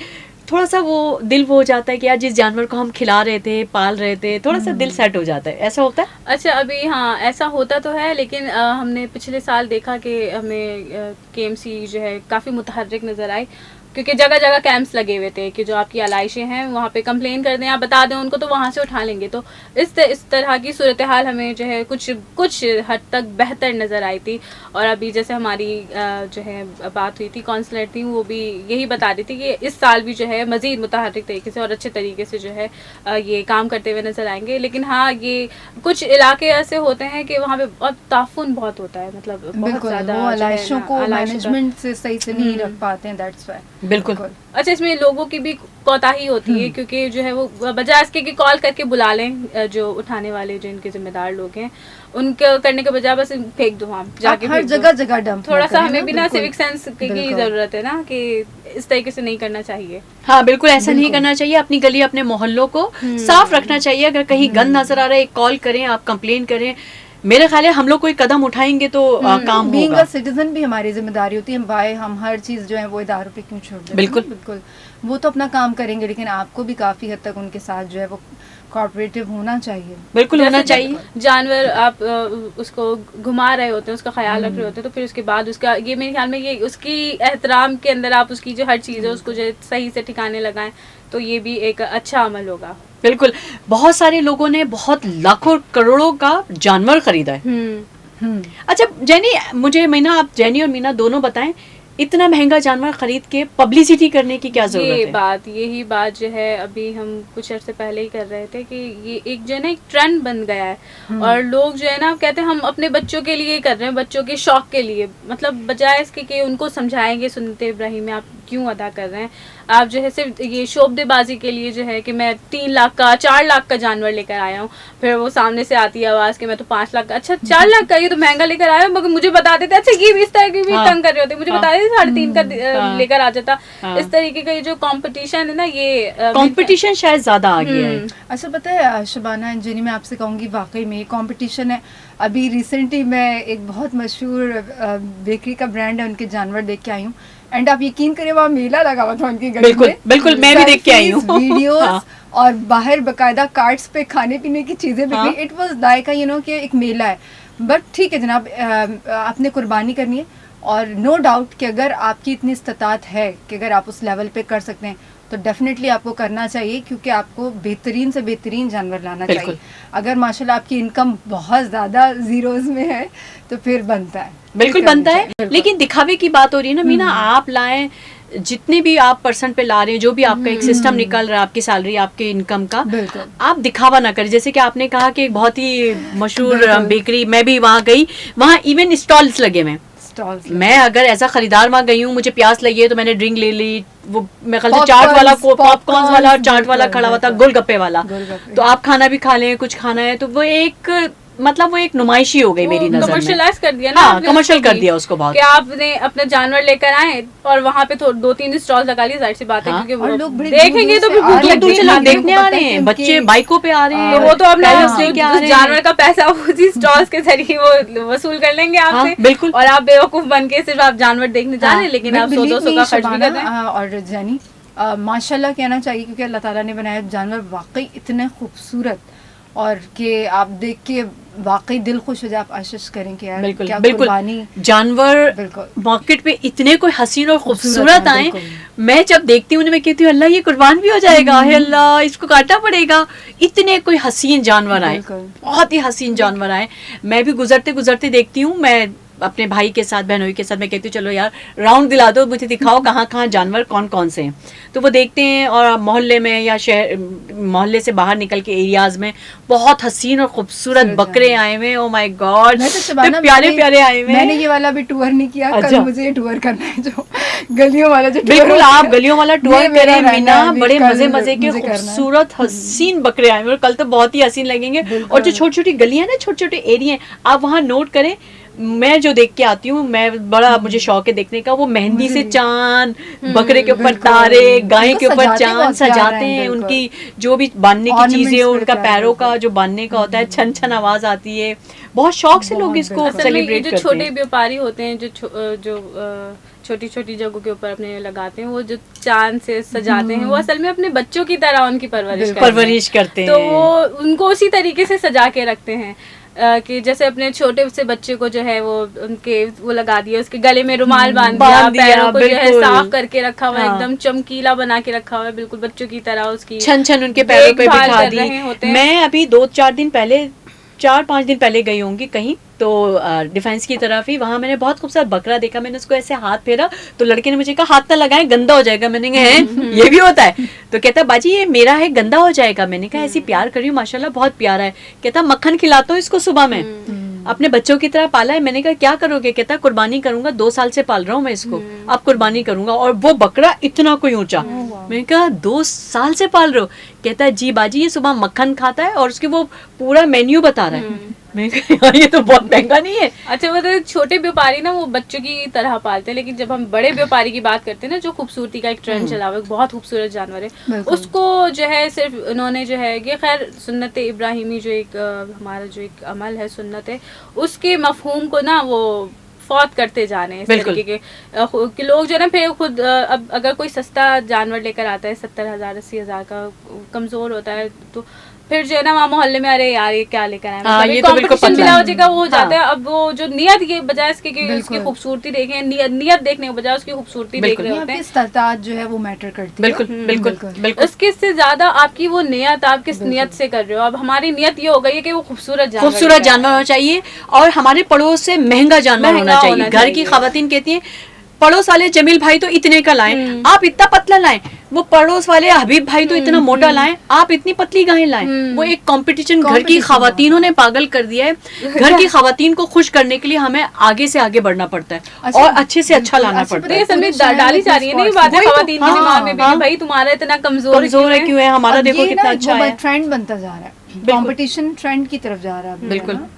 थोड़ा सा वो दिल वो हो जाता है कि यार जिस जानवर को हम खिला रहे थे, पाल रहे थे, थोड़ा सा दिल सेट हो जाता है। ऐसा होता है? अच्छा, अभी हाँ ऐसा होता तो है, लेकिन हमने पिछले साल देखा कि हमें केएमसी जो है काफ़ी मुतहर्रिक नज़र आई, क्योंकि जगह जगह कैंप्स लगे हुए थे कि जो आपकी आलाइशें हैं वहाँ पे कंप्लेन कर दें, आप बता दें उनको तो वहाँ से उठा लेंगे। तो इस तरह की सूरत हाल हमें जो है कुछ हद तक बेहतर नज़र आई थी। और अभी जैसे हमारी जो है बात हुई थी, काउंसलर थी, वो भी यही बता रही थी कि इस साल भी जो है मज़ीद मुतहर्रिक तरीके से और अच्छे तरीके से जो है ये काम करते हुए नज़र आएंगे। लेकिन हाँ, ये कुछ इलाके ऐसे होते हैं कि वहाँ पे ताफुन बहुत होता है, मतलब बहुत ज़्यादा आलाइशों को मैनेजमेंट से सही से नहीं रख पाते हैं, दैट्स व्हाई। बिल्कुल। अच्छा, इसमें लोगों की भी कोताही होती है, क्योंकि जो है वो बजाय इसके कि कॉल करके बुला लें जो उठाने वाले जो इनके जिम्मेदार लोग हैं, उनके करने के बजाय बस फेंक दो, हम जाके हर जगह डंप। थोड़ा सा हमें भी ना सिविक सेंस की जरूरत है ना, कि इस तरीके से नहीं करना चाहिए। हाँ बिल्कुल, ऐसा नहीं करना चाहिए। अपनी गली अपने मोहल्लों को साफ रखना चाहिए। अगर कहीं गंद नजर आ रहा है, कॉल करें, आप कंप्लेन करें। मेरे ख्याल है हम लोग कोई कदम उठाएंगे तो काम होगा। सिटीजन भी हमारी जिम्मेदारी होती है, भाई हम हर चीज जो है वो इदारों पे क्यों छोड़ दें। बिल्कुल बिल्कुल, वो तो अपना काम करेंगे, लेकिन आपको भी काफी हद तक उनके साथ जो है वो कोऑपरेटिव होना चाहिए। बिल्कुल होना जैसे चाहिए। जानवर आप उसको घुमा रहे होते हैं, उसका ख्याल रख रहे होते हैं, तो फिर उसके बाद उसका ये मेरे ख्याल में ये उसकी एहतराम के अंदर आप उसकी जो हर चीज़ है उसको जो सही से ठिकाने लगाएं, तो ये भी एक अच्छा अमल होगा। बिल्कुल, बहुत सारे लोगों ने बहुत लाखों करोड़ों का जानवर खरीदा है। अच्छा जेनी, मुझे मीना, आप जेनी और मीना दोनों बताएं, इतना महंगा जानवर खरीद के पब्लिसिटी करने की क्या जरूरत है? यही बात जो है अभी हम कुछ अर्से पहले ही कर रहे थे कि ये एक जो है ना एक ट्रेंड बन गया है, और लोग जो है ना कहते हैं हम अपने बच्चों के लिए कर रहे हैं, बच्चों के शौक के लिए, मतलब बजाय इसके कि उनको समझाएंगे सुन्नते इब्राहिम में आप क्यों अदा कर रहे हैं, आप जो है सिर्फ ये शोबदेबाजी के लिए जो है कि मैं 3 लाख का 4 लाख का जानवर लेकर आया हूँ, फिर वो सामने से आती है आवाज़ कि मैं तो 5 लाख का, अच्छा 4 लाख का ये तो महंगा लेकर आया हूँ, मगर मुझे बता देते, अच्छा ये भी इस तरह की भी तंग कर रहे होते, मुझे बता देते 3.5 का लेकर आ जाता। इस तरीके का ये जो कंपटीशन है ना, ये कंपटीशन शायद ज्यादा आ गया है। अच्छा पता है शबाना जिनी, मैं आपसे कहूँगी वाकई में ये कंपटीशन है। अभी रिसेंटली मैं एक बहुत मशहूर बेकरी का ब्रांड है, उनके जानवर देख के आई हूँ, एंड आप यकीन करिए वहाँ मेला लगा हुआ था उनकी गली बिल्कुल में। बिल्कुल, मैं भी देख के आई हूँ। वीडियोस और बाहर बकायदा कार्ट्स पे खाने पीने की चीजें बिक रही। It was like you know कि एक मेला है। बट ठीक है जनाब, आपने कुर्बानी करनी है, और नो डाउट कि अगर आपकी इतनी इस्तात है कि अगर आप उस लेवल पे कर सकते हैं तो डेफिनेटली आपको करना चाहिए, क्योंकि आपको बेहतरीन से बेहतरीन जानवर लाना चाहिए। अगर माशाल्लाह आपकी इनकम बहुत ज़्यादा जीरोज में है तो फिर बनता है, बिल्कुल बनता है। लेकिन दिखावे की बात हो रही है ना मीना, आप लाएं जितने भी आप परसेंट पे ला रहे हैं, जो भी आपका एक सिस्टम निकल रहा है, आपकी सैलरी, आपके इनकम का, आप दिखावा ना करें। जैसे कि आपने कहा कि एक बहुत ही मशहूर बेकरी, मैं भी वहाँ गई, वहाँ इवन स्टॉल्स लगे हुए। मैं अगर ऐसा खरीदार वहाँ गई हूँ, मुझे प्यास लगी है तो मैंने ड्रिंक ले ली, वो मेरे ख्याल से चाट वाला, पॉपकॉर्न वाला, चाट वाला खड़ा हुआ था, गोलगप्पे वाला, तो आप खाना भी खा लें, कुछ खाना है तो वो एक मतलब वो एक नुमाइशी हो गई मेरी नजर में। कमर्शियलाइज कर दिया ना, हाँ, कमर्शियल कर दिया उसको बहुत, कि आपने अपना जानवर लेकर आए और वहाँ पे 2-3 स्टॉल लगा लिए, जाहिर सी बात है, क्योंकि वो लोग देखेंगे तो दूर से लोग देखने आ रहे हैं, बच्चे बाइकों पे आ रहे हैं, वो तो अपने जानवर का पैसा उसी स्टॉल्स के जरिए वो वसूल कर लेंगे आपसे। बिल्कुल, और आप बेवकूफ बन के सिर्फ आप जानवर देखने जा रहे हैं, लेकिन आप 100-200 का खर्च भी कर रहे हैं। और जानी माशाल्लाह कहना चाहिए, क्योंकि अल्लाह ताला ने बनाया जानवर वाकई इतने खूबसूरत, और कि आप देख के वाकई दिल खुश हो जाए, आप आशीष करें कि यार बिल्कुल क्या बिल्कुल जानवर मार्केट पे इतने कोई हसीन और खूबसूरत आए, मैं जब देखती हूँ मैं कहती हूँ अल्लाह ये कुर्बान भी हो जाएगा, है अल्लाह इसको काटना पड़ेगा, इतने कोई हसीन जानवर आए, बहुत ही हसीन जानवर आए। मैं भी गुजरते गुजरते देखती हूँ, मैं अपने भाई के साथ, बहनोई के साथ मैं कहती हूँ चलो यार राउंड दिला दो, मुझे दिखाओ कहाँ कहाँ जानवर कौन कौन से हैं, तो वो देखते हैं, और मोहल्ले में या शहर मोहल्ले से बाहर निकल के एरियाज में बहुत हसीन और खूबसूरत बकरे आए हुए, ओ माय गॉड, प्यारे प्यारे आए हुए। मैंने ये वाला भी टूर नहीं किया, कल मुझे टूर करना है, जो गलियों वाला जो बिल्कुल आप गलियों वाला टूर करें मीना, बड़े मजे मजे के खूबसूरत हसीन बकरे आए हुए, कल तो बहुत ही हसीन लगेंगे। और जो छोटी छोटी गलियां ना, छोटे छोटे एरिया आप वहाँ नोट करें, मैं जो देख के आती हूँ, मैं बड़ा मुझे शौक है देखने का, वो मेहंदी से चांद, बकरे के ऊपर तारे, गाय के ऊपर चांद सजाते हैं, उनकी जो भी बांधने की चीजें, उनका पैरों का जो बांधने का होता है, छन छन आवाज आती है, बहुत शौक से लोग इसको सेलिब्रेट करते हैं। जो छोटे व्यापारी होते हैं, जो छोटी छोटी जगहों के ऊपर अपने लगाते हैं, वो जो चांद से सजाते हैं, वो असल में अपने बच्चों की तरह उनकी परवरिश करते हैं, तो वो उनको उसी तरीके से सजा के रखते हैं कि जैसे अपने छोटे से बच्चे को जो है वो लगा दिया, उसके गले में रुमाल बांध दिया, पैरों को जो है साफ करके रखा हुआ है, एकदम चमकीला बना के रखा हुआ है, बिल्कुल बच्चों की तरह उसकी छन छन उनके पैरों पे बिठा दी। मैं अभी 4-5 दिन पहले गई होंगी कहीं, तो डिफेंस की तरफ ही, वहाँ मैंने बहुत खूबसूरत बकरा देखा, मैंने उसको ऐसे हाथ फेरा तो लड़के ने मुझे कहा हाथ ना लगाएं गंदा हो जाएगा, मैंने कहा ये भी होता है, तो कहता बाजी ये मेरा है गंदा हो जाएगा, मैंने कहा ऐसी प्यार कर रही हूँ माशाल्लाह बहुत प्यारा है, कहता मक्खन खिलाता हूँ इसको सुबह में, अपने बच्चों की तरह पाला है, मैंने कहा क्या करोगे, कहता कुर्बानी करूंगा, 2 साल से पाल रहा हूँ मैं इसको, अब कुर्बानी करूंगा, और वो बकरा इतना कोई ऊंचा, मैंने कहा 2 साल से पाल रहे हो, कहता है जी बाजी ये सुबह मक्खन खाता है और उसके वो पूरा मेन्यू बता रहा है, मैं कहा ये तो बहुत महंगा नहीं है। अच्छा वो तो छोटे व्यापारी ना वो बच्चों की तरह पालते हैं, लेकिन जब हम बड़े व्यापारी की बात करते हैं ना, जो खूबसूरती का एक ट्रेंड चला हुआ है, बहुत खूबसूरत जानवर है, उसको जो है सिर्फ उन्होंने जो है ये खैर सुन्नत इब्राहिमी जो एक हमारा जो एक अमल है, सुन्नत है, उसके मफहूम को ना वो फौत करते जा रहे हैं इस तरीके के लोग जो है ना, फिर खुद अब अगर कोई सस्ता जानवर लेकर आता है 70,000 80,000 का, कमज़ोर होता है, तो फिर जो है ना वहाँ मोहल्ले में अरे यार ये क्या लेकर आए, हाँ, मतलब ये एक तो बिल्कुल कंपटीशन पतला बिला है। हो जाएगा, वो हो जाता हाँ। है। अब वो जो नियत के बजाय इसके कि उसकी बिल्कुल। खूबसूरती देखें, नियत देखने के बजाय उसकी खूबसूरती देख बिल्कुल। रहे ये होते आपकी हैं। स्टार्ट जो है वो मैटर करती है। बिल्कुल बिल्कुल बिल्कुल। बिल्कुल। उसके से ज्यादा आपकी वो नियत, आप किस नियत से कर रहे हो। अब हमारी नियत ये हो गई है कि वो खूबसूरत जानवर खूबसूरत लेकर जानवर आए। होना चाहिए और हमारे पड़ोस से महंगा जानवर महंगा होना चाहिए। होना घर की चाहिए। खवातीन कहती हैं पड़ोस वाले जमील भाई तो इतने का लाएं, हम्म। आप इतना पतला लाएं, वो पड़ोस वाले हबीब भाई तो इतना मोटा लाएं, आप इतनी पतली गाय लाएं। वो एक कंपटीशन घर की Competition खवातीनों ने पागल कर दिया है। घर की खवातीन को खुश करने के लिए हमें आगे से आगे बढ़ना पड़ता है अच्छा, और अच्छे से अच्छा बिल्कुल। लाना अच्छा, पड़ता तो है। ये सब में पूरे शहर डाली में जा रही है ना ये इतने बातें वही तो, खवातीन के हाँ, दिमाग में भी हाँ। कि भाई तुम्हारा इतना कमजोर कमजोर है क्यों है, हमारा अब देखो ये कितना ना अच्छा वो है। ट्रेंड बनता जा रहा है, कंपटीशन ट्रेंड की तरफ जा रहा है अभी, बिल्कुल। है ना?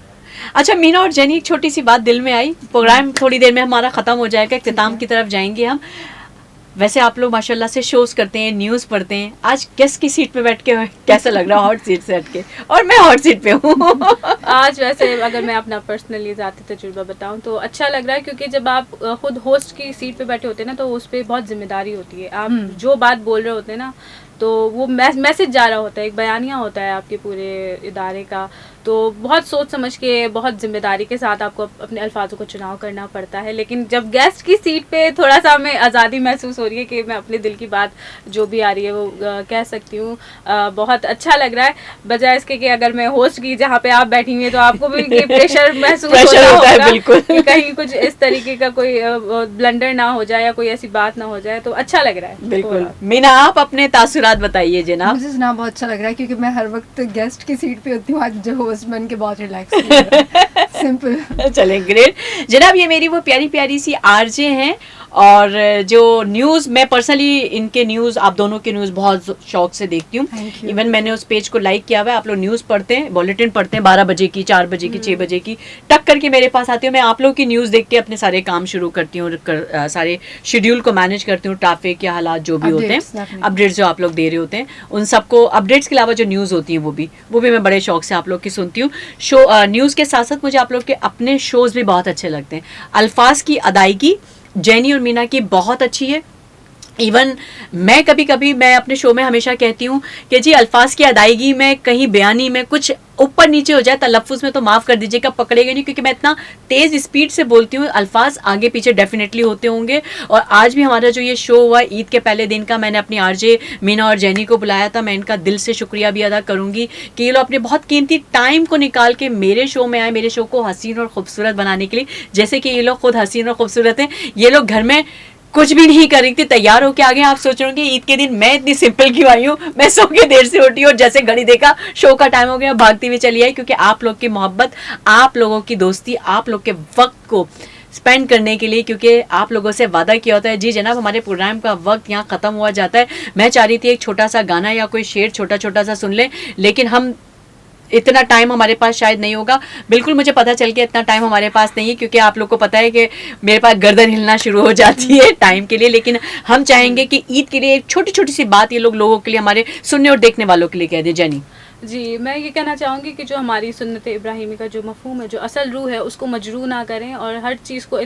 अच्छा मीना और जेनी, एक छोटी सी बात दिल में आई, प्रोग्राम थोड़ी देर में हमारा खत्म हो जाएगा, इख्तिताम है। की तरफ जाएंगे हम। वैसे आप लोग माशाल्लाह से शोज करते हैं, न्यूज पढ़ते हैं, आज गेस्ट की सीट पे बैठ के कैसा लग रहा है, हॉट सीट से हट के, और मैं हॉट सीट पे हूँ। आज वैसे अगर मैं अपना पर्सनली ज़ाती तजुर्बा बताऊं तो अच्छा लग रहा है, क्योंकि जब आप खुद होस्ट की सीट पे बैठे होते हैं ना तो उस पर बहुत जिम्मेदारी होती है। आप जो बात बोल रहे होते हैं ना तो वो मैसेज जा रहा होता है, एक बयानिया होता है आपके पूरे इदारे का। तो बहुत सोच समझ के, बहुत जिम्मेदारी के साथ आपको अपने अल्फाजों का चुनाव करना पड़ता है। लेकिन जब गेस्ट की सीट पे थोड़ा सा हमें आज़ादी महसूस हो रही है कि मैं अपने दिल की बात जो भी आ रही है वो कह सकती हूँ। बहुत अच्छा लग रहा है, बजाय इसके कि अगर मैं होस्ट की जहाँ पे आप बैठी हुई हैं तो आपको भी ये प्रेशर महसूस प्रेशर होता है, होगा बिल्कुल। कि कहीं कुछ इस तरीके का कोई ब्लंडर ना हो जाए या कोई ऐसी बात ना हो जाए। तो अच्छा लग रहा है बिल्कुल। मीना, आप अपने तासुरात बताइए जनाब। मुझे सुना बहुत अच्छा लग रहा है क्योंकि मैं हर वक्त गेस्ट की सीट पे होती हूँ, आज जो होस्ट बन के बहुत रिलैक्स सिंपल। चलें, ग्रेट जनाब। ये मेरी वो प्यारी प्यारी सी आरजे हैं, और जो न्यूज़, मैं पर्सनली इनके न्यूज़, आप दोनों के न्यूज़ बहुत शौक से देखती हूँ। Thank you. इवन मैंने उस पेज को लाइक किया हुआ है। आप लोग न्यूज़ पढ़ते हैं, बुलेटिन पढ़ते हैं, 12 बजे की, 4 बजे की, 6 बजे की, टक करके मेरे पास आती हूँ। मैं आप लोग की न्यूज़ देख के अपने सारे काम शुरू करती हूँ, सारे शेड्यूल को मैनेज करती हूँ, ट्रैफिक या हालात जो भी होते हैं, Updates, definitely. अपडेट्स जो आप लोग दे रहे होते हैं, उन सबको, अपडेट्स के अलावा जो न्यूज़ होती हैं वो भी मैं बड़े शौक से आप लोग की सुनती हूँ। न्यूज़ के साथ साथ मुझे आप लोग के अपने शोज़ भी बहुत अच्छे लगते हैं। अल्फाज की अदायगी जेनी और मीना की बहुत अच्छी है। इवन मैं कभी कभी, मैं अपने शो में हमेशा कहती हूँ कि जी अल्फाज की अदायगी में, कहीं बयानी में कुछ ऊपर नीचे हो जाए, तलफ़ुज़ में तो माफ़ कर दीजिएगा, पकड़ेगा नहीं, क्योंकि मैं इतना तेज़ स्पीड से बोलती हूँ। अल्फाज आगे पीछे डेफिनेटली होते होंगे। और आज भी हमारा जो ये शो हुआ ईद के पहले दिन का, मैंने अपनी आरजे मीना और जेनी को बुलाया था। मैं इनका दिल से शुक्रिया भी अदा करूँगी कि ये लोग अपने बहुत कीमती टाइम को निकाल के मेरे शो में आए, मेरे शो को हसीन और खूबसूरत बनाने के लिए। जैसे कि ये लोग खुद हसीन और खूबसूरत हैं, ये लोग घर में कुछ भी नहीं कर रही थी, तैयार होके आ गए। आप सोच रहे होंगे ईद के दिन मैं इतनी सिंपल क्यों आई हूँ, मैं सो के देर से उठी और जैसे घड़ी देखा शो का टाइम हो गया, भागती हुई चली आई। क्योंकि आप लोग की मोहब्बत, आप लोगों की दोस्ती, आप लोग के वक्त को स्पेंड करने के लिए, क्योंकि आप लोगों से वादा किया होता है। जी जनाब, हमारे प्रोग्राम का वक्त यहाँ ख़त्म हुआ जाता है। मैं चाह रही थी एक छोटा सा गाना या कोई शेर छोटा छोटा सा सुन लें, लेकिन हम इतना टाइम हमारे पास शायद नहीं होगा। बिल्कुल मुझे पता चल गया इतना टाइम हमारे पास नहीं है, क्योंकि आप लोग को पता है कि मेरे पास गर्दन हिलना शुरू हो जाती है टाइम के लिए। लेकिन हम चाहेंगे कि ईद के लिए एक छोटी छोटी सी बात ये लोगों के लिए, हमारे सुनने और देखने वालों के लिए कह दें। जेनी जी, मैं ये कहना चाहूँगी कि जो हमारी सुन्नत इब्राहिमी का जो मफ़हूम है, जो असल रूह है, उसको मजरू ना करें और हर चीज़ को